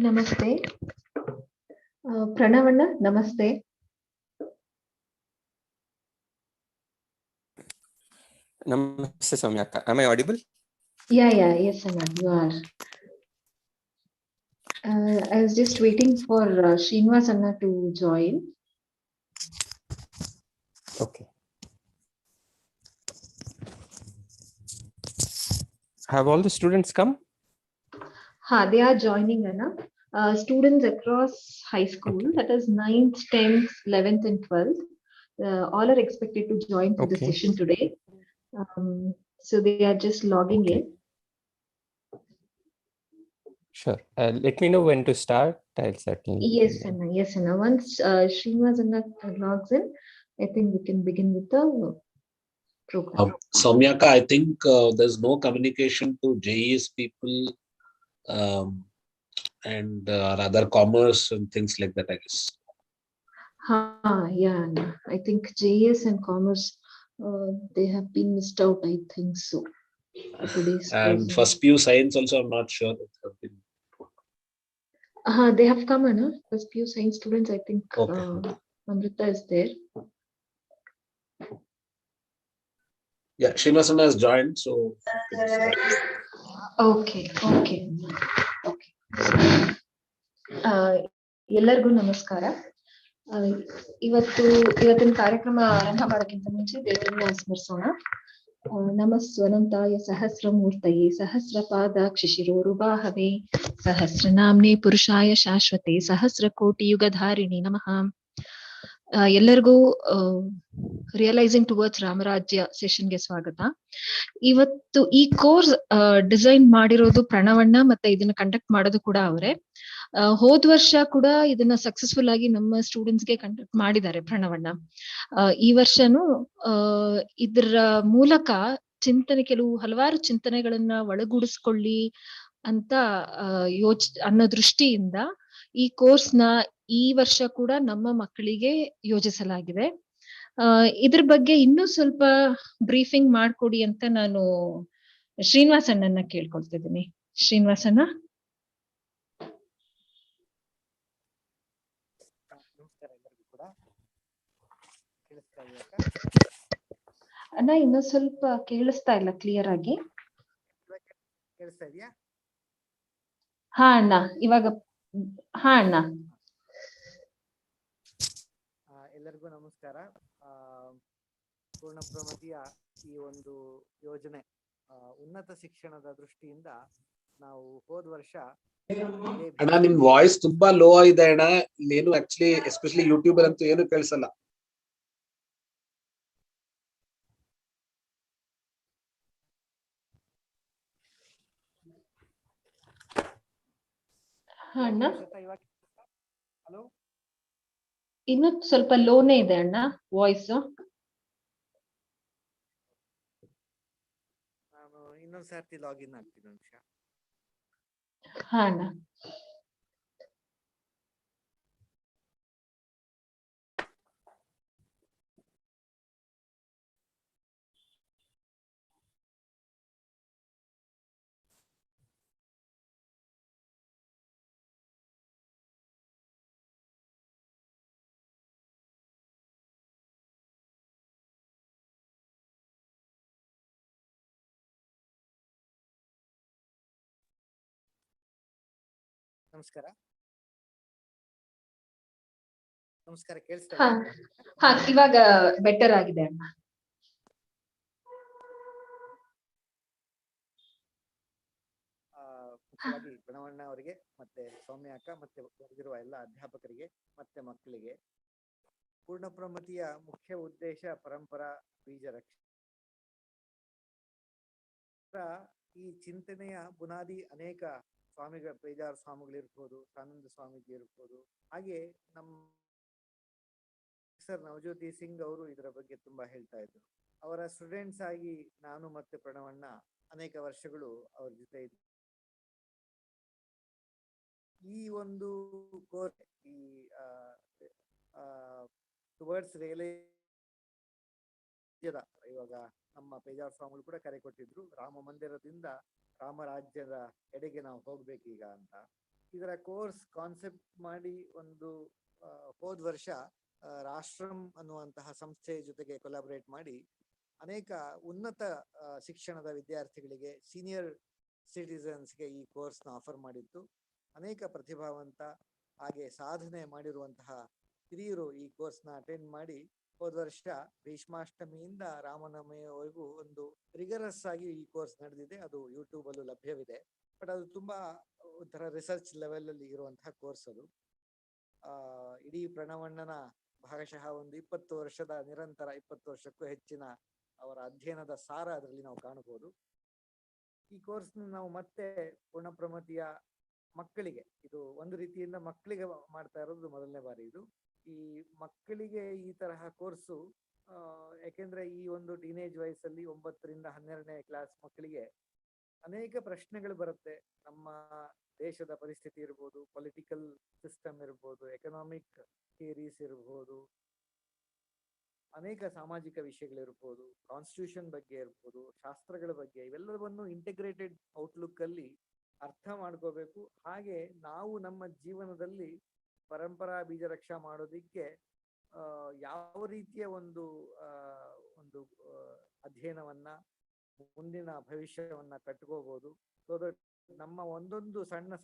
ನಮಸ್ತೆ. ಪ್ರಣವಣ್ಣ, ನಮಸ್ತೆ. Namaste, Soumyaka. Am I audible? Yes, Anand, you are. I was just waiting for Srinivas Anna to join. Okay. Have all the students come? They are joining, Anna. Students across high school, Okay. that is 9th, 10th, 11th and 12th, all are expected to join for the Okay. session today. So they are just logging Okay. in. Sure. Let me know when to start. I'll certainly. Yes, Anna. Once Srinivas Anna logs in, I think we can begin with the program. Soumyaka, I think there's no communication to JES people and rather commerce and things like that, I guess. Yeah, Anna. I think JS and commerce, they have been missed out, I think so. Today's And person. first few science also, I'm not sure. They have come, Anna. First few science students, I think Okay. Amrita is there. Yeah, Srinivasana has joined, so. Okay. ಎಲ್ಲರಿಗೂ ನಮಸ್ಕಾರ. ಇವತ್ತಿನ ಕಾರ್ಯಕ್ರಮ ಆರಂಭ ಮಾಡೋಕ್ಕಿಂತ ಮುಂಚೆ ದೇವರನ್ನ ಸ್ಮರಿಸೋಣ. ನಮಸ್ವನಂತಾಯ ಸಹಸ್ರಮೂರ್ತಯೇ ಸಹಸ್ರಪಾದಾಕ್ಷಿ ಶಿರೋರುಬಾಹವೇ ಸಹಸ್ರನಾಮ್ನೇ ಪುರುಷಾಯ ಶಾಶ್ವತೆ ಸಹಸ್ರಕೋಟಿ ಯುಗಧಾರಿಣಿ ನಮಃ. ಎಲ್ಲರಿಗೂ ರಿಯಲೈಸಿಂಗ್ ಟುವರ್ಡ್ಸ್ ರಾಮರಾಜ್ಯ ಸೆಷನ್ಗೆ ಸ್ವಾಗತ. ಇವತ್ತು ಈ ಕೋರ್ಸ್ ಡಿಸೈನ್ ಮಾಡಿರೋದು ಪ್ರಣವಣ್ಣ, ಮತ್ತೆ ಇದನ್ನ ಕಂಡಕ್ಟ್ ಮಾಡೋದು ಕೂಡ ಅವರೇ. ಹೋದ್ ವರ್ಷ ಕೂಡ ಇದನ್ನ ಸಕ್ಸಸ್ಫುಲ್ ಆಗಿ ನಮ್ಮ ಸ್ಟೂಡೆಂಟ್ಸ್ಗೆ ಕಂಡಕ್ಟ್ ಮಾಡಿದ್ದಾರೆ ಪ್ರಣವಣ್ಣ. ಈ ವರ್ಷನೂ ಇದರ ಮೂಲಕ ಹಲವಾರು ಚಿಂತನೆಗಳನ್ನ ಒಳಗೂಡಿಸ್ಕೊಳ್ಳಿ ಅಂತ ಅನ್ನೋ ದೃಷ್ಟಿಯಿಂದ ಈ ಕೋರ್ಸ್ನ ಈ ವರ್ಷ ಕೂಡ ನಮ್ಮ ಮಕ್ಕಳಿಗೆ ಯೋಜಿಸಲಾಗಿದೆ. ಇದ್ರ ಬಗ್ಗೆ ಇನ್ನೂ ಸ್ವಲ್ಪ ಬ್ರೀಫಿಂಗ್ ಮಾಡ್ಕೊಡಿ ಅಂತ ನಾನು ಶ್ರೀನಿವಾಸ್ ಅಣ್ಣನ ಕೇಳ್ಕೊಳ್ತಿದ್ದೀನಿ. ಶ್ರೀನಿವಾಸ್ ಅಣ್ಣ. ಅಣ್ಣ, ಇನ್ನೂ ಸ್ವಲ್ಪ ಕೇಳಿಸ್ತಾ ಇಲ್ಲ ಕ್ಲಿಯರ್ ಆಗಿ. ಅಣ್ಣ ಇವಾಗ. ಅಣ್ಣ. ಎಲ್ಲರಿಗೂ ನಮಸ್ಕಾರ. ಪೂರ್ಣಪ್ರಮತಿಯ ಈ ಒಂದು ಯೋಜನೆ ಉನ್ನತ ಶಿಕ್ಷಣದ ದೃಷ್ಟಿಯಿಂದ ನಾವು ಹೋದ ವರ್ಷ. ಅಣ್ಣ, ನಿಮ್ ವಾಯ್ಸ್ ತುಂಬಾ ಲೋ ಇದೆ ಅಣ್ಣ. ಇಲ್ಲೇನು ಆಕ್ಚುಲಿ ಎಸ್ಪೆಷಲಿ ಯೂಟ್ಯೂಬ್ ಅಂತೂ ಏನು ಕೇಳಿಸಲ್ಲ. ಅಣ್ಣ ಹಲೋ, ಇನ್ನು ಸ್ವಲ್ಪ ಲೋನೇ ಇದೆ ಅಣ್ಣ ವಾಯ್ಸ್. ನಾನು ಇನ್ನೊಂದ್ ಸರ್ತಿ ಲಾಗಿನ್ ಆಗ್ತೀನಿ ನಿಮಿಷ. ಅಣ್ಣ. ನಮಸ್ಕಾರ. ಕೇಳಿಸ್ತಾ ಇವಾಗ ಬೆಟರ್ ಆಗಿದೆ ಅಣ್ಣ. ಮುಖ್ಯವಾಗಿ ಪ್ರಣವಣ್ಣ ಅವರಿಗೆ, ಮತ್ತೆ ಸೌಮ್ಯ ಅಕ್ಕ, ಮತ್ತೆ ಬರೆದಿರುವ ಎಲ್ಲ ಅಧ್ಯಾಪಕರಿಗೆ ಮತ್ತೆ ಮಕ್ಕಳಿಗೆ ಪೂರ್ಣಪ್ರಮತಿಯ ಮುಖ್ಯ ಉದ್ದೇಶ ಪರಂಪರಾ ಬೀಜ ರಕ್ಷಣೆ. ಈ ಚಿಂತನೆಯ ಬುನಾದಿ ಅನೇಕ ಸ್ವಾಮಿಗಳ, ಪೇಜಾರ ಸ್ವಾಮಿಗಳಿರ್ಬೋದು, ಆನಂದ ಸ್ವಾಮೀಜಿ ಇರ್ಬೋದು, ಹಾಗೆ ನಮ್ಮ ಸರ್ ನವಜ್ಯೋತಿ ಸಿಂಗ್ ಅವರು ಇದರ ಬಗ್ಗೆ ತುಂಬಾ ಹೇಳ್ತಾ ಇದ್ರು. ಅವರ ಸ್ಟೂಡೆಂಟ್ಸ್ ಆಗಿ ನಾನು ಮತ್ತೆ ಪ್ರಣವಣ್ಣ ಅನೇಕ ವರ್ಷಗಳು ಅವ್ರ ಜೊತೆ ಇದ್ದೆ. ಈ ಒಂದು ಕೋರ್ಸ್ ಈ ಟುವರ್ಡ್ಸ್ ರಿಯಲೈಸೇಷನ್ ಇವಾಗ ನಮ್ಮ ಪೇಜಾರ ಸ್ವಾಮಿಗಳು ಕೂಡ ಕರೆ ಕೊಟ್ಟಿದ್ರು. ರಾಮ ಮಂದಿರದಿಂದ ರಾಮರಾಜ್ಯದ ಎಡೆಗೆ ನಾವು ಹೋಗ್ಬೇಕೀಗ ಅಂತ. ಇದರ ಕೋರ್ಸ್ ಕಾನ್ಸೆಪ್ಟ್ ಮಾಡಿ ಒಂದು ಹೋದ ವರ್ಷ ರಾಷ್ಟ್ರಂ ಅನ್ನುವಂತಹ ಸಂಸ್ಥೆ ಜೊತೆಗೆ ಕೊಲಾಬರೇಟ್ ಮಾಡಿ ಅನೇಕ ಉನ್ನತ ಶಿಕ್ಷಣದ ವಿದ್ಯಾರ್ಥಿಗಳಿಗೆ, ಸೀನಿಯರ್ ಸಿಟಿಸನ್ಸ್ಗೆ ಈ ಕೋರ್ಸ್ನ ಆಫರ್ ಮಾಡಿತ್ತು. ಅನೇಕ ಪ್ರತಿಭಾವಂತ ಹಾಗೆ ಸಾಧನೆ ಮಾಡಿರುವಂತಹ ಹಿರಿಯರು ಈ ಕೋರ್ಸ್ನ ಅಟೆಂಡ್ ಮಾಡಿ ಹೋದ ವರ್ಷ ಭೀಷ್ಮಾಷ್ಟಮಿಯಿಂದ ರಾಮನವಮಿಯವರೆಗೂ ಒಂದು ರಿಗರಸ್ ಆಗಿ ಈ ಕೋರ್ಸ್ ನಡೆದಿದೆ. ಅದು ಯೂಟ್ಯೂಬ್ ಅಲ್ಲೂ ಲಭ್ಯವಿದೆ. ಬಟ್ ಅದು ತುಂಬಾ ಒಂಥರ ರಿಸರ್ಚ್ ಲೆವೆಲ್ ಅಲ್ಲಿ ಇರುವಂತಹ ಕೋರ್ಸ್ ಅದು. ಇಡೀ ಪ್ರಣವಣ್ಣನ ಭಾಗಶಃ ಒಂದು 20 ವರ್ಷದ ನಿರಂತರ 20 ವರ್ಷಕ್ಕೂ ಹೆಚ್ಚಿನ ಅವರ ಅಧ್ಯಯನದ ಸಾರ ಅದರಲ್ಲಿ ನಾವು ಕಾಣಬಹುದು. ಈ ಕೋರ್ಸ್ ನಾವು ಮತ್ತೆ ಪೂರ್ಣಪ್ರಮತಿಯ ಮಕ್ಕಳಿಗೆ, ಇದು ಒಂದು ರೀತಿಯಿಂದ ಮಕ್ಕಳಿಗೆ ಮಾಡ್ತಾ ಇರೋದು ಮೊದಲನೇ ಬಾರಿ ಇದು. ಈ ಮಕ್ಕಳಿಗೆ ಈ ತರಹ ಕೋರ್ಸು ಯಾಕೆಂದ್ರೆ ಈ ಒಂದು ಟೀನೇಜ್ ವಯಸ್ಸಲ್ಲಿ 9 ರಿಂದ 12ನೇ ಕ್ಲಾಸ್ ಮಕ್ಕಳಿಗೆ ಅನೇಕ ಪ್ರಶ್ನೆಗಳು ಬರುತ್ತೆ. ನಮ್ಮ ದೇಶದ ಪರಿಸ್ಥಿತಿ ಇರ್ಬೋದು, ಪೊಲಿಟಿಕಲ್ ಸಿಸ್ಟಮ್ ಇರ್ಬೋದು, ಎಕನಾಮಿಕ್ ಥಿಯರೀಸ್ ಇರ್ಬೋದು, ಅನೇಕ ಸಾಮಾಜಿಕ ವಿಷಯಗಳಿರ್ಬೋದು, ಕಾನ್ಸ್ಟಿಟ್ಯೂಷನ್ ಬಗ್ಗೆ ಇರ್ಬೋದು, ಶಾಸ್ತ್ರಗಳ ಬಗ್ಗೆ, ಇವೆಲ್ಲವನ್ನು ಇಂಟಿಗ್ರೇಟೆಡ್ ಔಟ್ಲುಕ್ ಅಲ್ಲಿ ಅರ್ಥ ಮಾಡ್ಕೋಬೇಕು. ಹಾಗೆ ನಾವು ನಮ್ಮ ಜೀವನದಲ್ಲಿ ಪರಂಪರಾ ಬೀಜ ರಕ್ಷಾ ಮಾಡೋದಿಕ್ಕೆ ಯಾವ ರೀತಿಯ ಒಂದು ಅಧ್ಯಯನವನ್ನ, ಮುಂದಿನ ಭವಿಷ್ಯವನ್ನ ಕಟ್ಕೋಬಹುದು. ಸೊ ದಟ್ ನಮ್ಮ ಒಂದೊಂದು ಸಣ್ಣ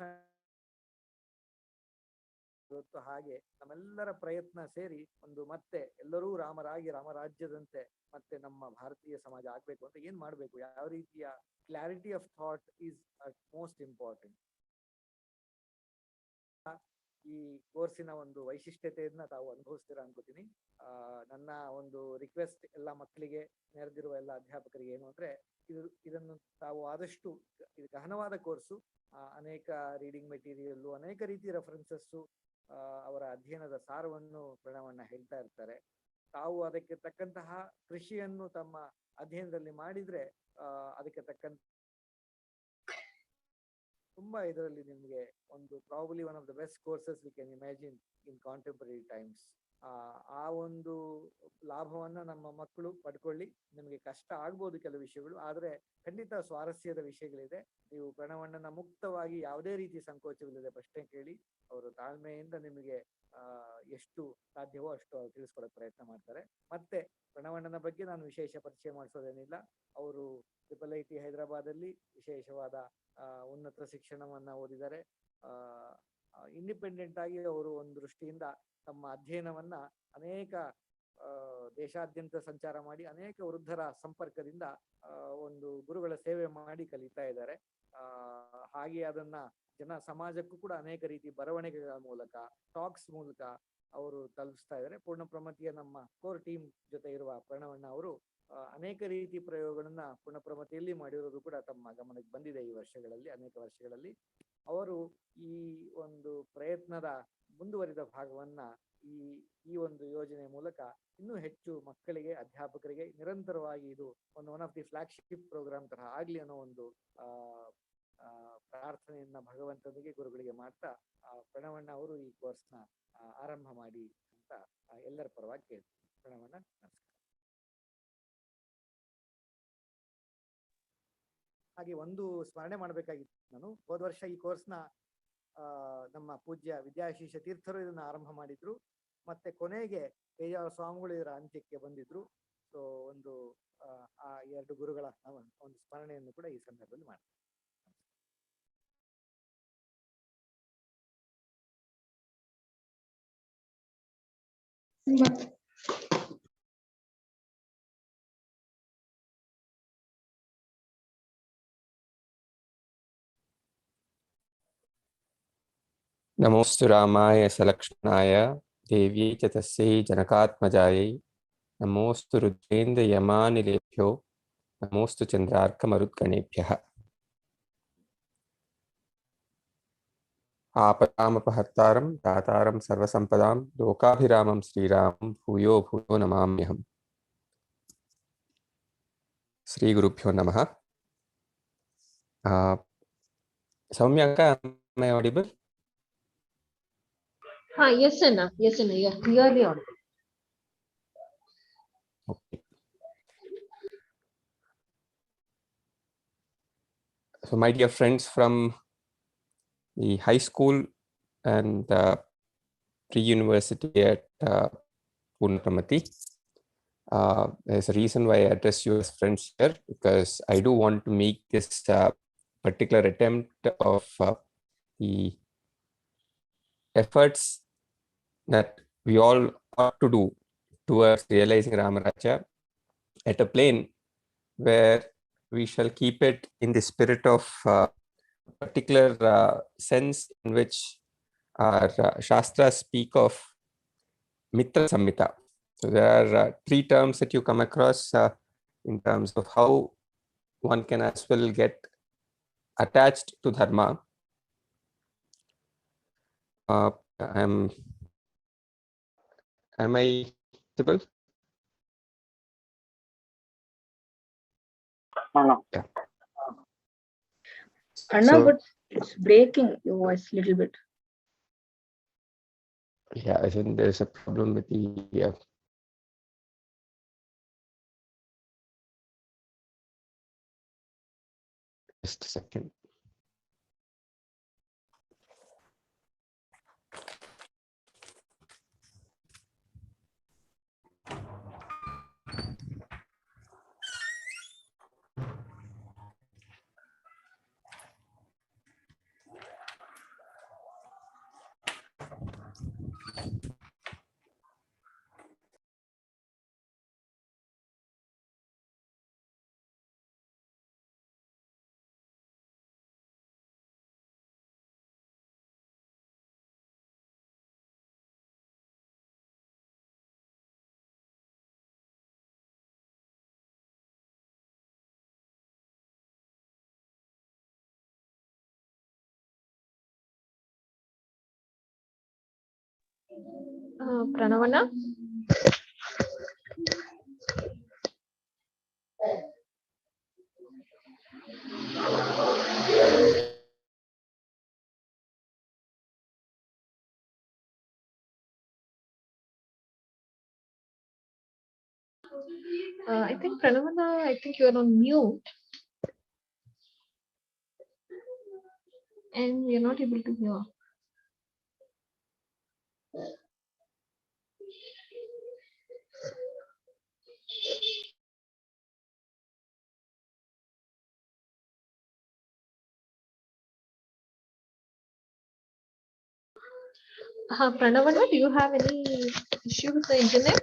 ಹಾಗೆ ನಮ್ಮೆಲ್ಲರ ಪ್ರಯತ್ನ ಸೇರಿ ಒಂದು ಮತ್ತೆ ಎಲ್ಲರೂ ರಾಮರಾಗಿ ರಾಮರಾಜ್ಯದಂತೆ ಮತ್ತೆ ನಮ್ಮ ಭಾರತೀಯ ಸಮಾಜ ಆಗ್ಬೇಕು ಅಂತ ಏನ್ ಮಾಡ್ಬೇಕು, ಯಾವ ರೀತಿಯ clarity of thought is most important. ಈ ಕೋರ್ಸಿನ ಒಂದು ವೈಶಿಷ್ಟ್ಯತೆಯನ್ನ ತಾವು ಅನುಭವಿಸ್ತೀರಾ ಅನ್ಕೋತೀನಿ. ನನ್ನ ಒಂದು ರಿಕ್ವೆಸ್ಟ್ ಎಲ್ಲ ಮಕ್ಕಳಿಗೆ, ನೆರೆದಿರುವ ಎಲ್ಲ ಅಧ್ಯಾಪಕರಿಗೆ ಏನು ಅಂದ್ರೆ, ಇದನ್ನು ತಾವು ಆದಷ್ಟು, ಇದು ಗಹನವಾದ ಕೋರ್ಸು, ಅನೇಕ ರೀಡಿಂಗ್ ಮೆಟೀರಿಯಲ್, ಅನೇಕ ರೀತಿಯ ರೆಫರೆನ್ಸಸ್ಸು, ಅವರ ಅಧ್ಯಯನದ ಸಾರವನ್ನು ಪ್ರಣವಣ್ಣ ಹೇಳ್ತಾ ಇರ್ತಾರೆ. ತಾವು ಅದಕ್ಕೆ ತಕ್ಕಂತಹ ಕೃಷಿಯನ್ನು ತಮ್ಮ ಅಧ್ಯಯನದಲ್ಲಿ ಮಾಡಿದ್ರೆ ಅದಕ್ಕೆ ತಕ್ಕಂತ ತುಂಬಾ ಇದರಲ್ಲಿ ನಿಮ್ಗೆ ಒಂದು probably one of the best courses we can imagine in contemporary times. ಆ ಒಂದು ಲಾಭವನ್ನ ನಮ್ಮ ಮಕ್ಕಳು ಪಡ್ಕೊಳ್ಳಿ. ನಿಮಗೆ ಕಷ್ಟ ಆಗ್ಬೋದು ಕೆಲವು ವಿಷಯಗಳು, ಆದ್ರೆ ಖಂಡಿತ ಸ್ವಾರಸ್ಯದ ವಿಷಯಗಳಿದೆ. ನೀವು ಪ್ರಣವಣ್ಣನ ಮುಕ್ತವಾಗಿ ಯಾವುದೇ ರೀತಿ ಸಂಕೋಚವಿಲ್ಲದೆ ಪ್ರಶ್ನೆ ಕೇಳಿ, ಅವರು ತಾಳ್ಮೆಯಿಂದ ನಿಮಗೆ ಎಷ್ಟು ಸಾಧ್ಯವೋ ಅಷ್ಟು ತಿಳಿಸ್ಕೊಡೋಕೆ ಪ್ರಯತ್ನ ಮಾಡ್ತಾರೆ. ಮತ್ತೆ ಪ್ರಣವಣ್ಣನ ಬಗ್ಗೆ ನಾನು ವಿಶೇಷ ಪರಿಚಯ ಮಾಡಿಸೋದೇನಿಲ್ಲ. ಅವರು IIIT ಹೈದರಾಬಾದಲ್ಲಿ ವಿಶೇಷವಾದ ಉನ್ನತ ಶಿಕ್ಷಣವನ್ನ ಓದಿದ್ದಾರೆ. ಇಂಡಿಪೆಂಡೆಂಟ್ ಆಗಿ ಅವರು ಒಂದು ದೃಷ್ಟಿಯಿಂದ ತಮ್ಮ ಅಧ್ಯಯನವನ್ನ ಅನೇಕ ದೇಶಾದ್ಯಂತ ಸಂಚಾರ ಮಾಡಿ, ಅನೇಕ ವೃದ್ಧರ ಸಂಪರ್ಕದಿಂದ ಒಂದು ಗುರುಗಳ ಸೇವೆ ಮಾಡಿ ಕಲಿತಾ ಇದ್ದಾರೆ. ಹಾಗೆ ಅದನ್ನ ಜನ ಸಮಾಜಕ್ಕೂ ಕೂಡ ಅನೇಕ ರೀತಿ ಬರವಣಿಗೆಗಳ ಮೂಲಕ, ಟಾಕ್ಸ್ ಮೂಲಕ ಅವರು ತಲುಪಿಸ್ತಾ ಇದ್ದಾರೆ. ಪೂರ್ಣಪ್ರಮತಿಯ ನಮ್ಮ ಕೋರ್ ಟೀಮ್ ಜೊತೆ ಇರುವ ಪ್ರಣವಣ್ಣ ಅವರು ಅನೇಕ ರೀತಿ ಪ್ರಯೋಗಗಳನ್ನ ಪೂರ್ಣಪ್ರಮತಿಯಲ್ಲಿ ಮಾಡಿರೋದು ಕೂಡ ತಮ್ಮ ಗಮನಕ್ಕೆ ಬಂದಿದೆ. ಈ ವರ್ಷಗಳಲ್ಲಿ, ಅನೇಕ ವರ್ಷಗಳಲ್ಲಿ ಅವರು ಈ ಒಂದು ಪ್ರಯತ್ನದ ಮುಂದುವರಿದ ಭಾಗವನ್ನ ಈ ಒಂದು ಯೋಜನೆ ಮೂಲಕ ಇನ್ನೂ ಹೆಚ್ಚು ಮಕ್ಕಳಿಗೆ, ಅಧ್ಯಾಪಕರಿಗೆ ನಿರಂತರವಾಗಿ ಇದು one of the flagship program ತರ ಆಗ್ಲಿ ಅನ್ನೋ ಒಂದು ಪ್ರಾರ್ಥನೆಯನ್ನ ಭಗವಂತನಿಗೆ, ಗುರುಗಳಿಗೆ ಮಾಡ್ತಾ ಪ್ರಣವಣ್ಣ ಅವರು ಈ ಕೋರ್ಸ್ನ ಆರಂಭ ಮಾಡಿ ಅಂತ ಎಲ್ಲರ ಪರವಾಗಿ ಕೇಳ್ತೀನಿ. ಪ್ರಣವಣ್ಣ, ನಮಸ್ಕಾರ. ಹಾಗೆ ಒಂದು ಸ್ಮರಣೆ ಮಾಡ್ಬೇಕಾಗಿತ್ತು ನಾನು. ಹೋದ ವರ್ಷ ಈ ಕೋರ್ಸ್ನ ನಮ್ಮ ಪೂಜ್ಯ ವಿದ್ಯಾಶೀಷ ತೀರ್ಥರು ಇದನ್ನ ಆರಂಭ ಮಾಡಿದ್ರು. ಮತ್ತೆ ಕೊನೆಗೆ ಪೇಜಾವರ ಸ್ವಾಮಿಗಳು ಇದರ ಅಂತ್ಯಕ್ಕೆ ಬಂದಿದ್ರು. ಸೊ ಒಂದು ಆ ಎರಡು ಗುರುಗಳ ಒಂದು ಸ್ಮರಣೆಯನ್ನು ಕೂಡ ಈ ಸಂದರ್ಭದಲ್ಲಿ ಮಾಡ್ತೀನಿ. ನಮೋಸ್ತು ರಾಮಾಯ ಸಲಕ್ಷ್ಮಣಾಯ ದೇವ್ಯೈ ಚ ತಸ್ಯೈ ಜನಕಾತ್ಮಜಾಯೈ ನಮೋಸ್ತು ರುದ್ರೇಂದ್ರ ಯಮಾನಿಲೇಭ್ಯೋ ನಮೋಸ್ತು ಚಂದ್ರಾರ್ಕಮರುದ್ಗಣೇಭ್ಯಃ. ಆಪದಾಮಪಹರ್ತಾರಂ ದಾತಾರಂ ಸರ್ವಸಂಪದಾಂ ಲೋಕಾಭಿರಾಮಂ ಶ್ರೀರಾಮಂ ಭೂಯೋ ಭೂಯೋ ನಮಾಮ್ಯಹಂ. ಶ್ರೀ ಗುರುಭ್ಯೋ ನಮಃ. ಸೌಮ್ಯ ಅಕ್ಕ, am I audible? Yes, Anna. Yes, Anna. You are clearly audible. Okay. So my dear friends from the high school and pre-university at Puranas. There's a reason why I address you as friends here, because I do want to make this particular attempt of the efforts that we all ought to do towards realizing Ramarajya at a plane where we shall keep it in the spirit of particular sense in which our Shastras speak of Mitra Samhita. So there are three terms that you come across in terms of how one can as well get attached to dharma. Am I visible? Anna. Yeah. Anna, So, but it's breaking your voice a little bit. yeah, I think there's a problem with the just a second. Pranavana? I think Pranavana, I think you are on mute and we are not able to hear. Pranavana, do you have any issue with the internet?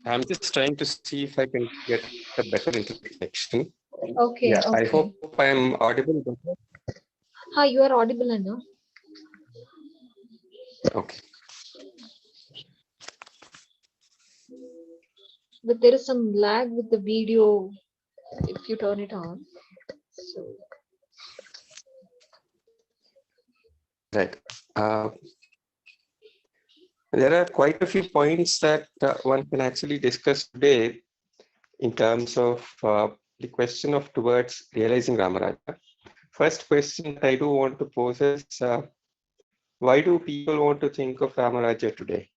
I'm just trying to see if I can get a better internet connection. Okay, Yeah, okay. I hope I'm audible. You are audible, Anna. Okay. But there is some lag with the video if you turn it on. So, Right. There are quite a few points that one can actually discuss today in terms of the question of towards realizing Ramarajya. First question that I do want to pose is, why do people want to think of Ramarajya today?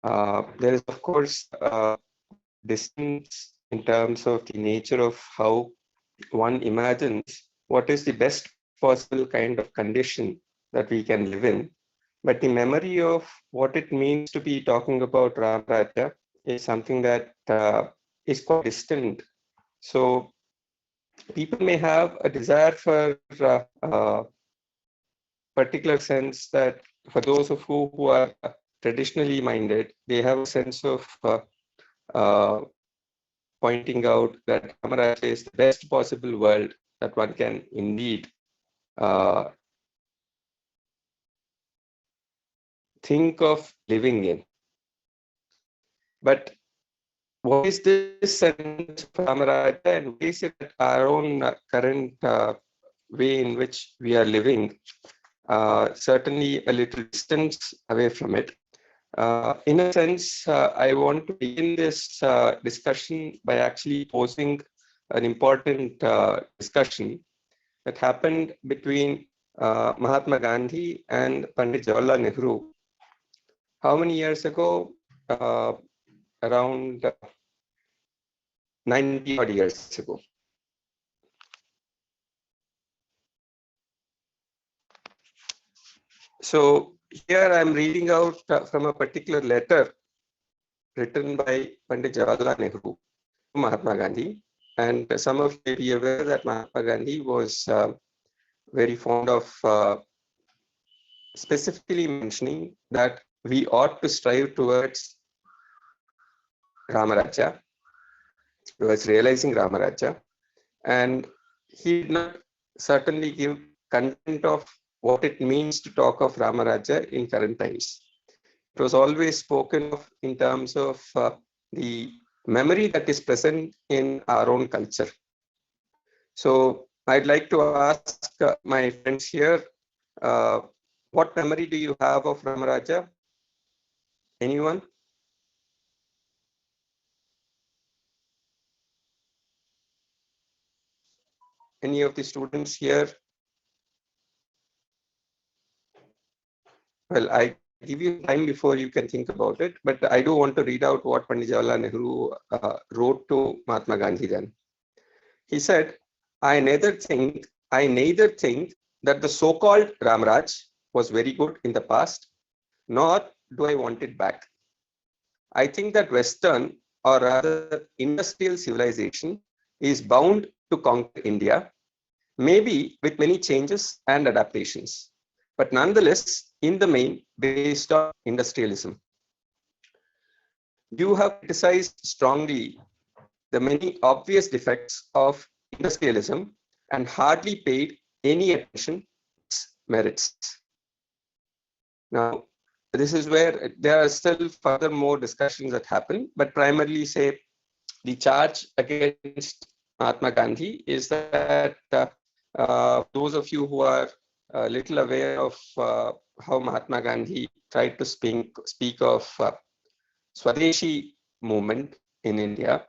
There is, of course, distance in terms of the nature of how one imagines what is the best possible kind of condition that we can live in. But the memory of what it means to be talking about Ramarajya is something that is quite distant. So people may have a desire for particular sense that for those of who are traditionally minded, they have a sense of uh, pointing out that Ramarajya is the best possible world that one can indeed think of living in. But what is this sense of Ramarajya, and what is it that our own current way in which we are living, certainly a little distance away from it. In a sense, I want to begin this discussion by actually posing an important discussion that happened between Mahatma Gandhi and Pandit Jawaharlal Nehru. How many years ago? Around 90 odd years ago. So here I'm reading out from a particular letter written by Pandit Jawaharlal Nehru to Mahatma Gandhi. And some of you may be aware that Mahatma Gandhi was very fond of specifically mentioning that we ought to strive towards Ramarajya, towards realizing Ramarajya. And he did not certainly give content of what it means to talk of Ramarajya in current times. It was always spoken of in terms of the memory that is present in our own culture. So I'd like to ask my friends here, uh, what memory do you have of Ramarajya? Anyone? Any of the students here? Well, I give you time before you can think about it, but I do want to read out what Pandit Jawaharlal Nehru wrote to Mahatma Gandhi then. He said, I neither think that the so-called Ramaraj was very good in the past, nor do I want it back. I think that Western, or rather industrial civilization, is bound to conquer India, maybe with many changes and adaptations, but nonetheless, in the main, based on industrialism. You have criticized strongly the many obvious defects of industrialism and hardly paid any attention to its merits. Now, this is where there are still further more discussions that happen, but primarily say the charge against Mahatma Gandhi is that those of you who are a little aware of how Mahatma Gandhi tried to speak of Swadeshi movement in India,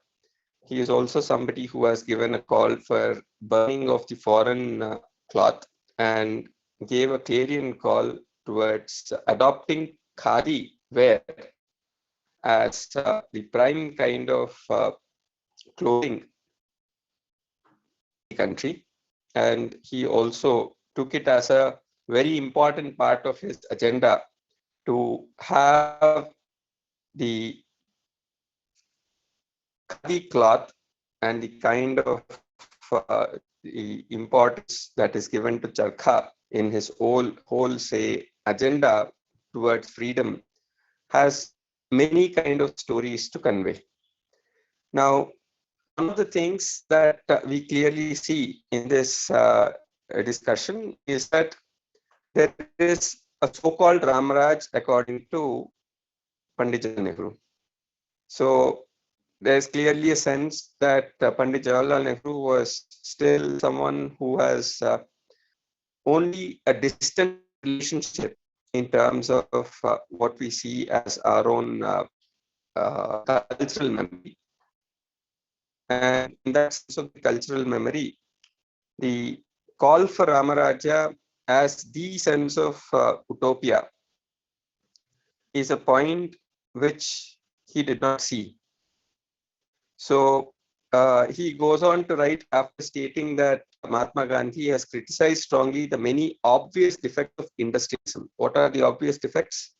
he is also somebody who has given a call for burning of the foreign cloth and gave a clarion call towards adopting khadi wear as the prime kind of clothing in the country. And he also took it as a very important part of his agenda to have the khadi cloth and the kind of the importance that is given to charkha in his whole say agenda towards freedom has many kind of stories to convey. Now, one of the things that we clearly see in this discussion is that there is a so-called Ramaraj according to Pandit Jawaharlal Nehru. So there's clearly a sense that Pandit Jawaharlal Nehru was still someone who has only a distant relationship in terms of what we see as our own cultural memory. And in that sense of the cultural memory, the call for Ramarajya as the sense of utopia is a point which he did not see. So he goes on to write after stating that Mahatma Gandhi has criticized strongly the many obvious defects of industrialism. What are the obvious defects?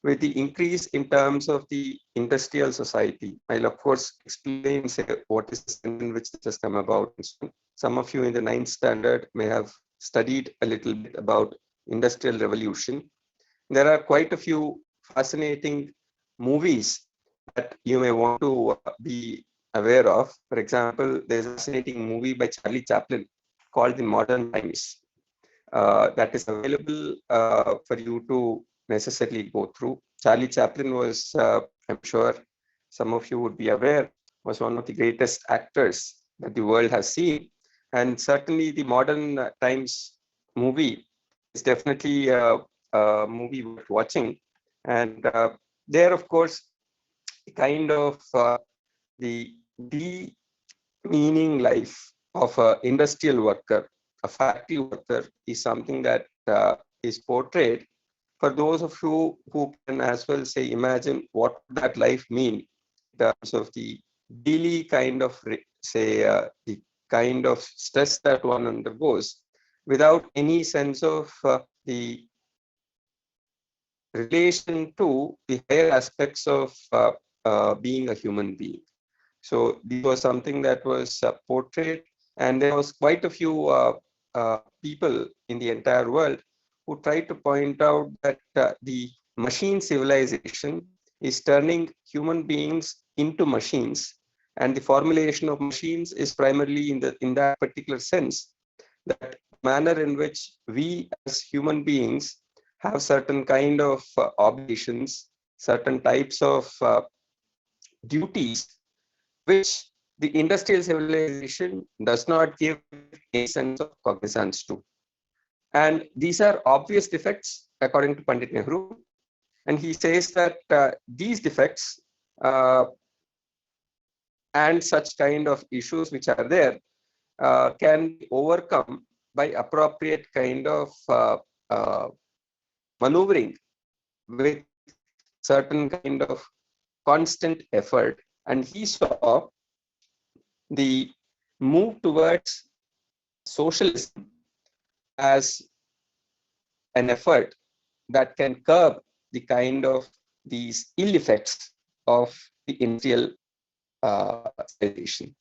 With the increase in terms of the industrial society, I'll of course explain, say, what is the sense in which this has come about. Some of you in the 9th standard may have studied a little bit about industrial revolution. There are quite a few fascinating movies that you may want to be aware of. For example, there's a fascinating movie by Charlie Chaplin called The Modern Times that is available for you to necessarily go through. Charlie Chaplin was, I'm sure some of you would be aware, was one of the greatest actors that the world has seen. And certainly the Modern Times movie is definitely a movie worth watching. And there, of course, kind of the meaning life of an industrial worker, a factory worker, is something that is portrayed for those of you who can as well say imagine what that life mean in terms of the daily kind of say the kind of stress that one undergoes without any sense of the relation to the higher aspects of being a human being. So this was something that was portrayed, and there was quite a few people in the entire world who tried to point out that the machine civilization is turning human beings into machines, and the formulation of machines is primarily in that particular sense, that manner in which we as human beings have certain kind of obligations, certain types of duties, which the industrial civilization does not give any sense of cognizance to. And these are obvious defects, according to Pandit Nehru. And he says that these defects and such kind of issues which are there can be overcome by appropriate kind of maneuvering with certain kind of constant effort. And he saw the move towards socialism as an effort that can curb the kind of these ill effects of the industrial civilization.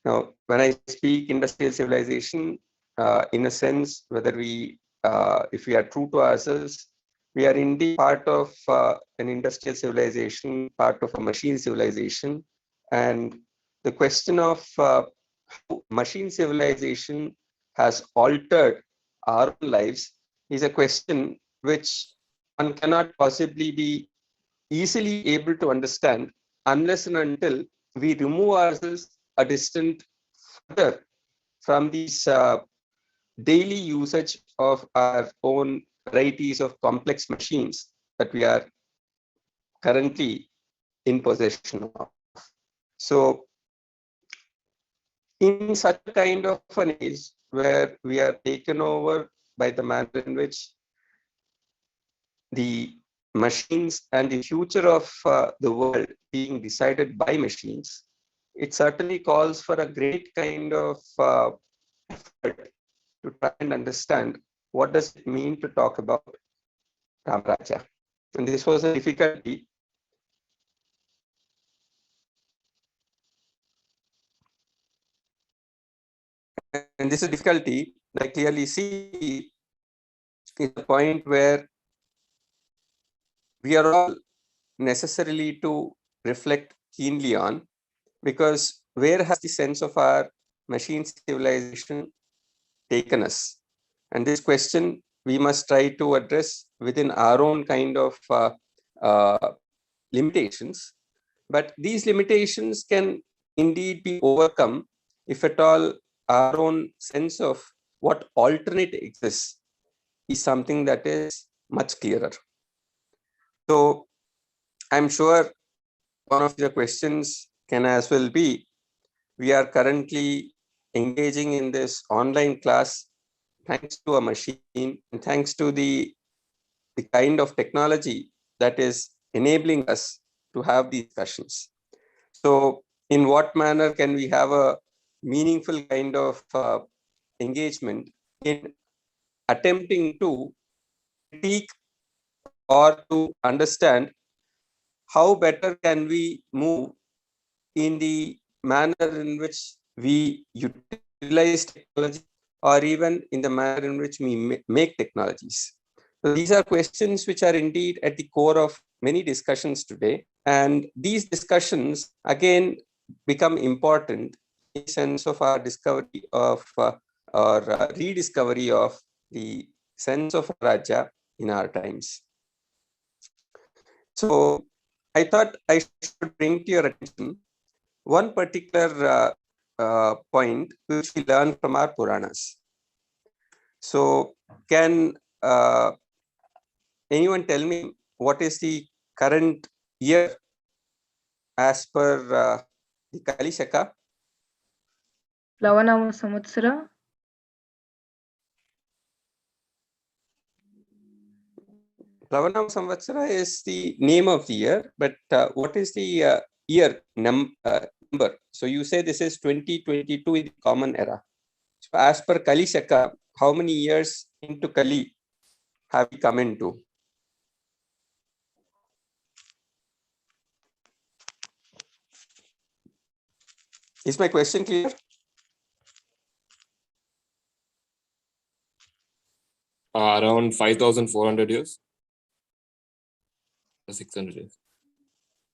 Now, when I speak industrial civilization, in a sense, whether we, if we are true to ourselves, we are indeed part of an industrial civilization, part of a machine civilization. And the question of how machine civilization has altered our lives is a question which one cannot possibly be easily able to understand unless and until we remove ourselves a distant further from these daily usage of our own varieties of complex machines that we are currently in possession of. So in such a kind of an age where we are taken over by the manner in which the machines and the future of the world being decided by machines, it certainly calls for a great kind of effort to try and understand what does it mean to talk about Ramarajya. And this was a difficulty. And this is a difficulty that I clearly see is the point where we are all necessarily to reflect keenly on, because where has the sense of our machine civilization taken us? And this question we must try to address within our own kind of limitations. But these limitations can indeed be overcome if at all our own sense of what alternate exists is something that is much clearer. So I'm sure one of the questions can as well be, we are currently engaging in this online class thanks to a machine and thanks to the kind of technology that is enabling us to have these discussions. So in what manner can we have a meaningful kind of engagement in attempting to critique or to understand how better can we move in the manner in which we utilize technology, or even in the manner in which we make technologies. So these are questions which are indeed at the core of many discussions today. And these discussions again become important in the sense of our discovery of or rediscovery of the sense of Rajya in our times. So I thought I should bring to your attention one particular point which we learn from our Puranas. So can anyone tell me what is the current year as per the Kali Shaka? Lavanama Samvatsara. Plavanam Samvatsara is the name of the year, but what is the year number? So you say this is 2022 in the common era. So as per Kali Shaka, how many years into Kali have we come into? Is my question clear? Around 5,400 years. 600 years.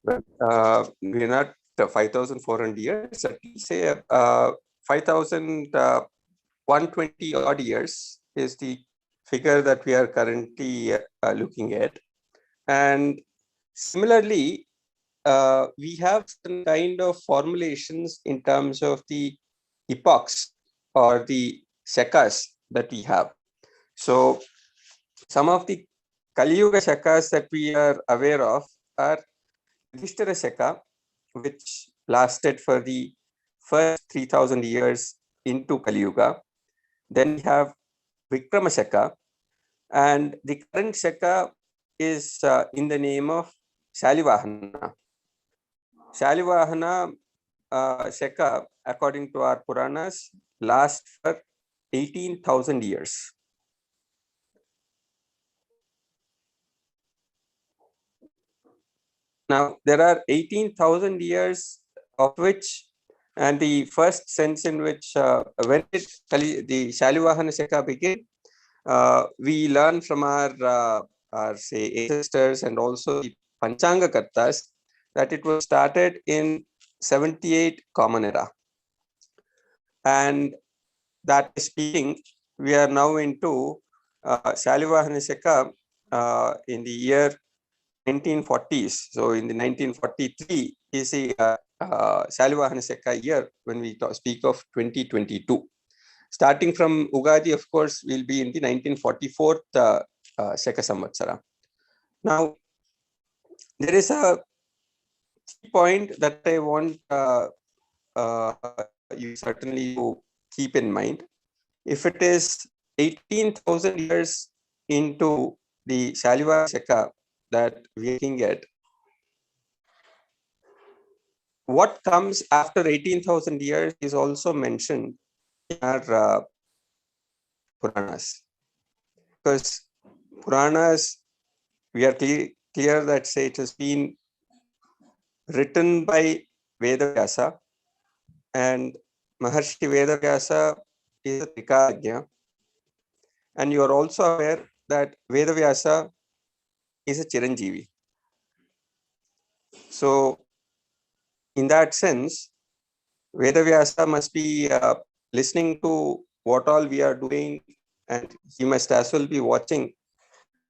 We're not 5,400 years. At least say 5,120 odd years is the figure that we are currently looking at. And similarly, we have some kind of formulations in terms of the epochs or the shakas that we have. So some of the Kali Yuga shakas that we are aware of are Yudhishthira Shaka, which lasted for the first 3,000 years into Kali Yuga. Then we have Vikrama Shaka, and the current Shaka is in the name of Shalivahana. Shalivahana Shaka, according to our Puranas, lasts for 18,000 years. Now, there are 18,000 years of which, and the first sense in which when the Shalivahana Shaka began, we learn from our say ancestors and also the Panchanga Kartas that it was started in 78 Common Era. And that is speaking, we are now into Shalivahana Shaka in the year 1940s. So in the 1943 is the Shalivahana Shaka year when we speak of 2022. Starting from Ugadi, of course, will be in the 1944 Shaka Samvatsara. Now, there is a key point that I want you certainly to keep in mind. If it is 18,000 years into the Shalivahana Shaka that we are looking at, what comes after 18,000 years is also mentioned in our Puranas. Because Puranas, we are clear that say it has been written by Vedavyasa, and Maharshi Vedavyasa is a Trikaragya. And you are also aware that Vedavyasa is a Chiranjeevi. So, in that sense, Vedavyasa must be listening to what all we are doing, and he must as well be watching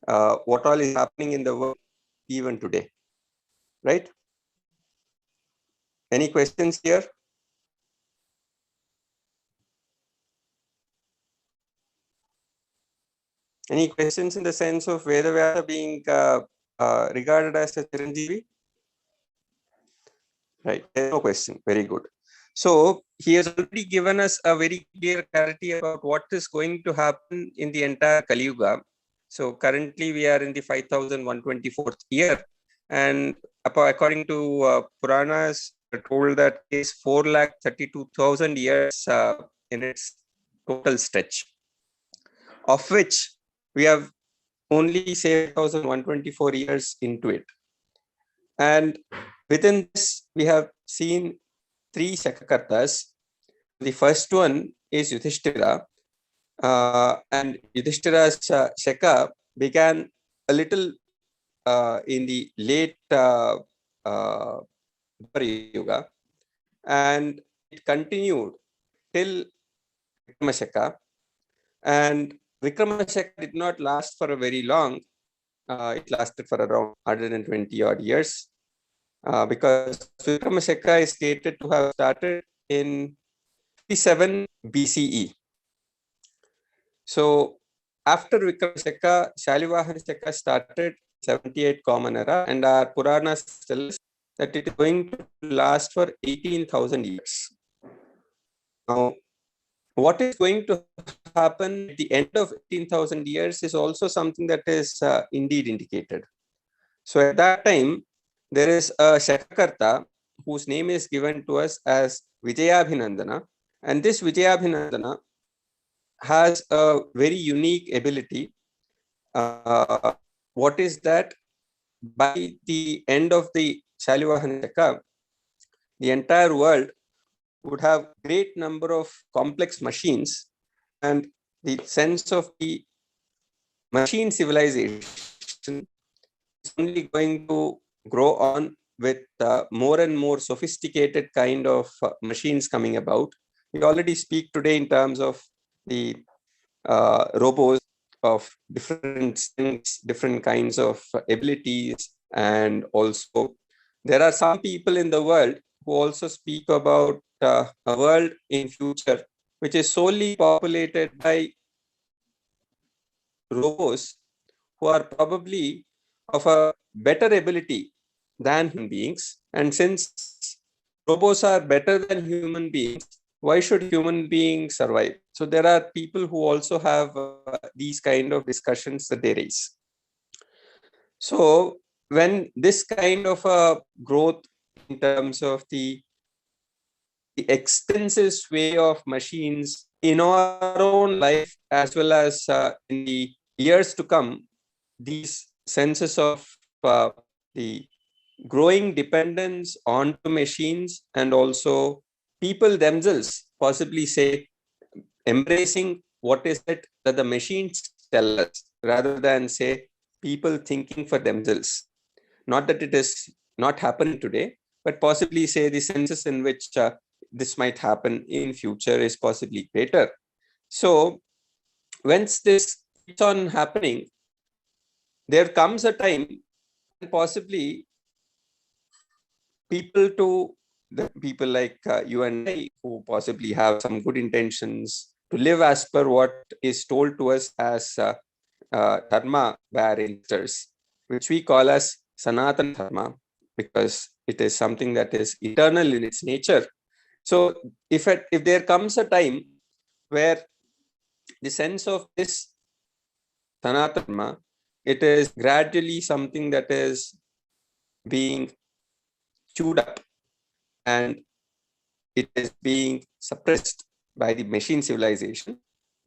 what all is happening in the world even today. Right? Any questions here? Any questions in the sense of Vedavyasa being regarded as a Chiranjeevi? Right, no question. Very good. So he has already given us a very clear clarity about what is going to happen in the entire Kali Yuga. So currently we are in the 5,124th year, and according to Puranas, we're told that is 4,32,000 years in its total stretch, of which we have only say 1,124 years into it. And within this, we have seen three Shakakartas. The first one is Yudhishthira, and Yudhishthira's Shaka began a little in the late Yuga, and it continued till Vikrama Shaka. And Vikrama Shaka did not last for a very long. It lasted for around 120 odd years. Because Vikrama Shaka is stated to have started in 57 BCE. So after Vikrama Shaka, Shalivahana Shaka started 78 Common Era, and our Puranas tell us that it is going to last for 18,000 years. Now, what is going to happen at the end of 18,000 years is also something that is indeed indicated. So at that time, there is a Shakakarta whose name is given to us as Vijayabhinandana, and this Vijayabhinandana has a very unique ability. What is that? By the end of the Shalivahana Shaka, the entire world would have great number of complex machines, and the sense of the machine civilization is only going to grow on with more and more sophisticated kind of machines coming about. We already speak today in terms of the robots of different things, different kinds of abilities, and also there are some people in the world who also speak about a world in future which is solely populated by robots who are probably of a better ability than human beings. And since robots are better than human beings, why should human beings survive? So there are people who also have these kind of discussions that they raise. So when this kind of a growth in terms of the extensive sway of machines in our own life as well as in the years to come, these senses of the growing dependence onto machines, and also people themselves possibly say embracing what is it that the machines tell us rather than say people thinking for themselves. Not that it is not happening today, but possibly say the senses in which this might happen in future is possibly greater. So once this keeps on happening, there comes a time when possibly people like you and I, who possibly have some good intentions to live as per what is told to us as dharma by our ancestors, which we call as Sanatana Dharma, because it is something that is eternal in its nature. So if there comes a time where the sense of this Sanatana Dharma, it is gradually something that is being chewed up and it is being suppressed by the machine civilization,